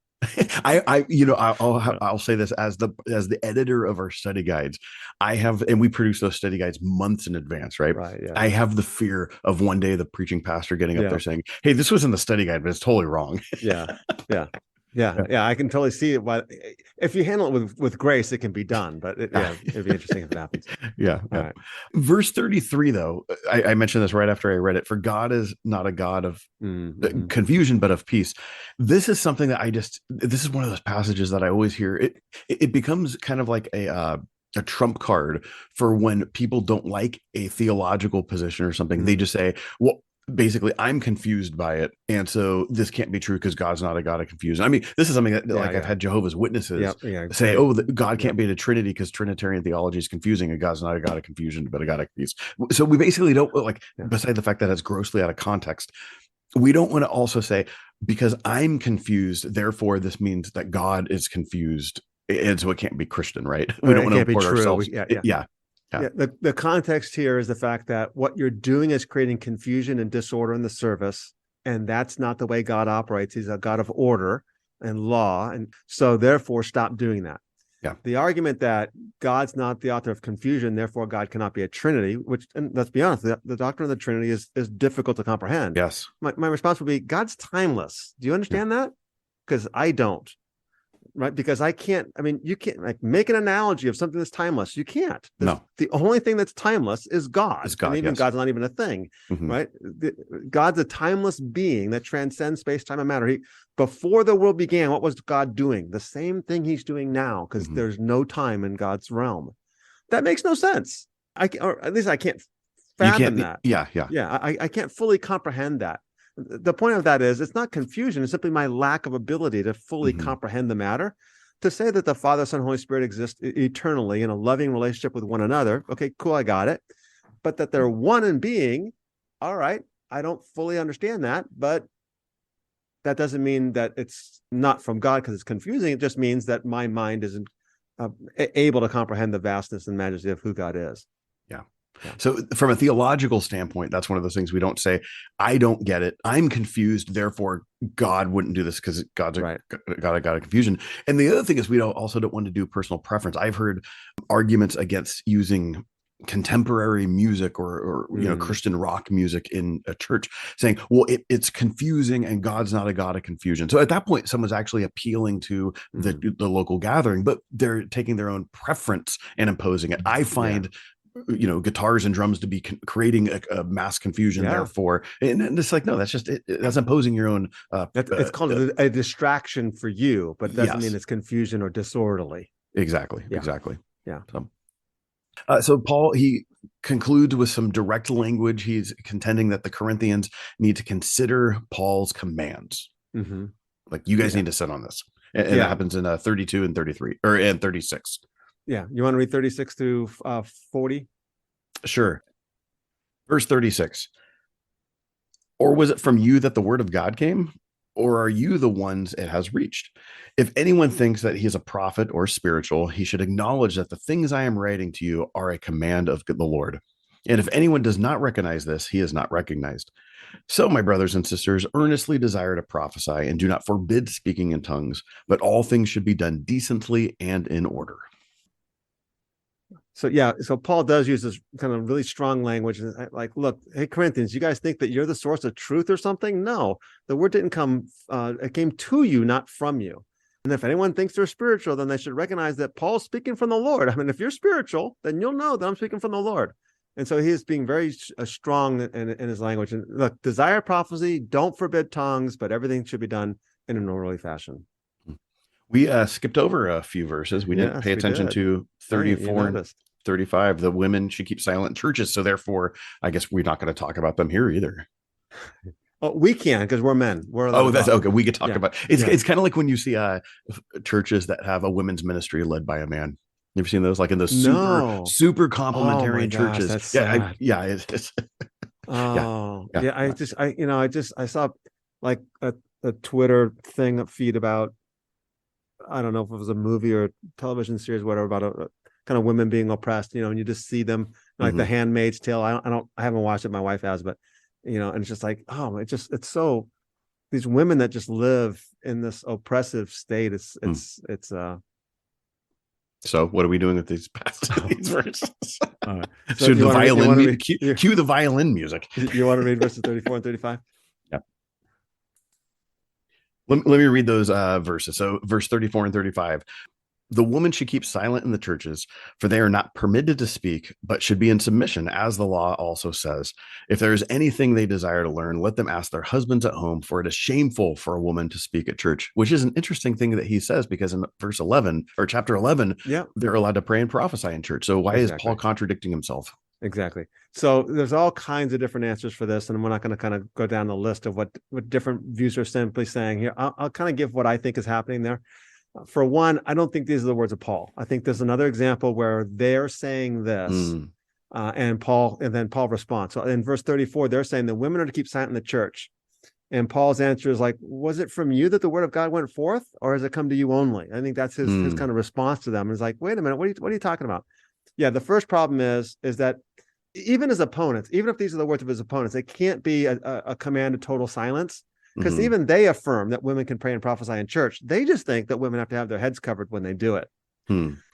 I'll say this as the editor of our study guides, and we produce those study guides months in advance, right? Right. Yeah. I have the fear of one day the preaching pastor getting up there saying, "Hey, this was in the study guide, but it's totally wrong." Yeah. Yeah. I can totally see it. But if you handle it with grace, it can be done. But it'd be interesting if it happens. Yeah. All right. Verse 33, though, I mentioned this right after I read it. For God is not a God of confusion, but of peace. This is something that this is one of those passages that I always hear. It becomes kind of like a trump card for when people don't like a theological position or something. They just say, well, basically, I'm confused by it, and so this can't be true because God's not a God of confusion. I mean, this is something that I've had Jehovah's Witnesses say, "Oh, God can't be in a Trinity because Trinitarian theology is confusing, and God's not a God of confusion, but a God of peace." So we basically don't beside the fact that it's grossly out of context, we don't want to also say because I'm confused, therefore this means that God is confused, and so it can't be Christian, right? We don't want to import ourselves. Yeah. The context here is the fact that what you're doing is creating confusion and disorder in the service, and that's not the way God operates. He's a God of order and law, and so therefore stop doing that. The argument that God's not the author of confusion, therefore God cannot be a Trinity, which, and let's be honest, the doctrine of the Trinity is difficult to comprehend. Yes. My response would be, God's timeless. Do you understand that? Because I don't. Right, because I can't. I mean, you can't make an analogy of something that's timeless. You can't. The only thing that's timeless is God. And even God's not even a thing, right? God's a timeless being that transcends space, time, and matter. Before the world began, what was God doing? The same thing He's doing now, because there's no time in God's realm. That makes no sense. Or at least I can't fathom that. I can't fully comprehend that. The point of that is it's not confusion. It's simply my lack of ability to fully comprehend the matter. To say that the Father, Son, Holy Spirit exist eternally in a loving relationship with one another. Okay, cool. I got it. But that they're one in being. All right. I don't fully understand that, but that doesn't mean that it's not from God because it's confusing. It just means that my mind isn't able to comprehend the vastness and majesty of who God is. So from a theological standpoint, that's one of those things we don't say, I don't get it, I'm confused, therefore God wouldn't do this because God's a God of confusion. And the other thing is we also don't want to do personal preference. I've heard arguments against using contemporary music or Christian rock music in a church saying, well, it's confusing and God's not a God of confusion. So at that point, someone's actually appealing to the local gathering, but they're taking their own preference and imposing it. I find guitars and drums to be creating a mass confusion, therefore, and it's like, no, that's just that's imposing your own it's called a distraction for you, but it doesn't mean it's confusion or disorderly. Exactly. So Paul, he concludes with some direct language. He's contending that the Corinthians need to consider Paul's commands. Like, you guys need to sit on this, and that happens in 32 and 33 and 36. Yeah. You want to read 36 through 40? Sure. Verse 36. Or was it from you that the word of God came? Or are you the ones it has reached? If anyone thinks that he is a prophet or spiritual, he should acknowledge that the things I am writing to you are a command of the Lord. And if anyone does not recognize this, he is not recognized. So, my brothers and sisters, earnestly desire to prophesy and do not forbid speaking in tongues, but all things should be done decently and in order. So Paul does use this kind of really strong language, like, look, hey, Corinthians, you guys think that you're the source of truth or something? No, the word didn't come, it came to you, not from you. And if anyone thinks they're spiritual, then they should recognize that Paul's speaking from the Lord. I mean, if you're spiritual, then you'll know that I'm speaking from the Lord. And so he is being very strong in his language. And look, desire prophecy, don't forbid tongues, but everything should be done in an orderly fashion. We skipped over a few verses. We didn't pay attention to 34 and 35. The women should keep silent in churches. So therefore, I guess we're not going to talk about them here either. Oh, we can, because we're men. That's okay. We could talk about it. It's kind of like when you see churches that have a women's ministry led by a man. You ever seen those? Like in those super complimentary churches. That's sad. I saw like a Twitter feed about, I don't know if it was a movie or a television series, whatever, about a kind of women being oppressed, and you just see them like The Handmaid's Tale. I haven't watched it. My wife has, but and it's just like, it's so, these women that just live in this oppressive state. It's So what are we doing with these verses? So the violin, cue the violin music. You want to read verses 34 and 35? Yep. Let me read those verses. So verse 34 and 35. The woman should keep silent in the churches, for they are not permitted to speak, but should be in submission, as the law also says. If there is anything they desire to learn, let them ask their husbands at home, for it is shameful for a woman to speak at church, which is an interesting thing that he says, because in verse 11 or chapter 11, they're allowed to pray and prophesy in church. So why is Paul contradicting himself? Exactly. So there's all kinds of different answers for this, and we're not going to kind of go down the list of what different views are simply saying here. I'll kind of give what I think is happening there. For one, I don't think these are the words of Paul. I think there's another example where they're saying this, and then Paul responds. So in verse 34, they're saying the women are to keep silent in the church. And Paul's answer is like, was it from you that the word of God went forth, or has it come to you only? I think that's his kind of response to them. It's like, wait a minute, what are you talking about? Yeah, the first problem is that even his opponents, even if these are the words of his opponents, it can't be a command to total silence. Because even they affirm that women can pray and prophesy in church. They just think that women have to have their heads covered when they do it.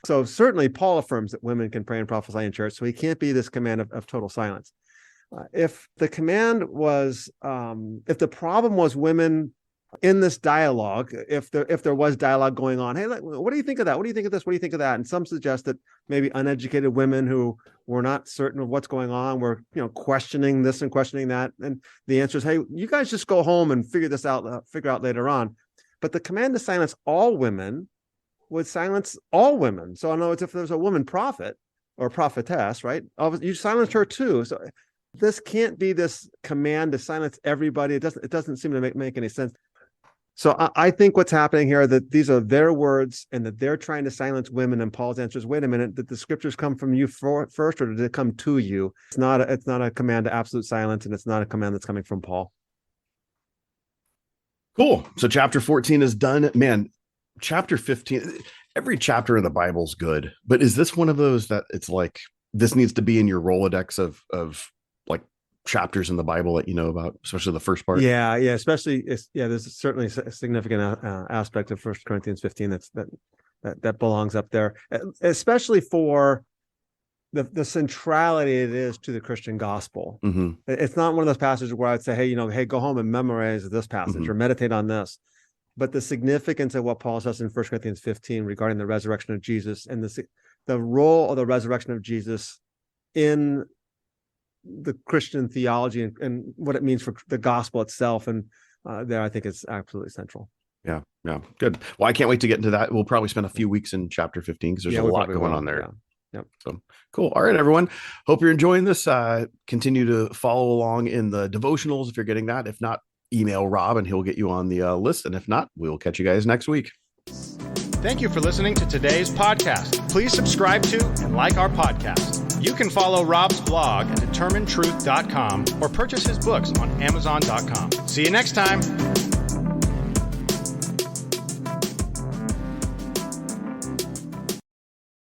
So certainly Paul affirms that women can pray and prophesy in church. So he can't be this command of total silence. If the command was, if the problem was women in this dialogue, if there was dialogue going on, hey, what do you think of that? What do you think of this? What do you think of that? And some suggest that maybe uneducated women who were not certain of what's going on were, questioning this and questioning that. And the answer is, hey, you guys just go home and figure out later on. But the command to silence all women would silence all women. So in other words, if there's a woman prophet or prophetess, right, you silence her too. So this can't be this command to silence everybody. It doesn't seem to make any sense. So I think what's happening here, that these are their words and that they're trying to silence women. And Paul's answer is, wait a minute, did the scriptures come from you first, or did it come to you? It's not a command to absolute silence, and it's not a command that's coming from Paul. Cool. So chapter 14 is done. Man, chapter 15, every chapter in the Bible is good, but is this one of those that it's like, this needs to be in your Rolodex of like chapters in the Bible that you know about, especially the first part? Yeah, especially there's certainly a significant aspect of 1 Corinthians 15 that belongs up there, especially for the centrality it is to the Christian gospel. It's not one of those passages where I'd say, hey, go home and memorize this passage or meditate on this. But the significance of what Paul says in 1 Corinthians 15 regarding the resurrection of Jesus and the role of the resurrection of Jesus in the Christian theology and what it means for the gospel itself. And there, I think it's absolutely central. Yeah. Good. Well, I can't wait to get into that. We'll probably spend a few weeks in chapter 15 because there's a lot going on there. Yeah. Yep. So cool. All right, everyone. Hope you're enjoying this. Continue to follow along in the devotionals if you're getting that. If not, email Rob and he'll get you on the list. And if not, we'll catch you guys next week. Thank you for listening to today's podcast. Please subscribe to and like our podcast. You can follow Rob's blog at determinedtruth.com or purchase his books on amazon.com. See you next time.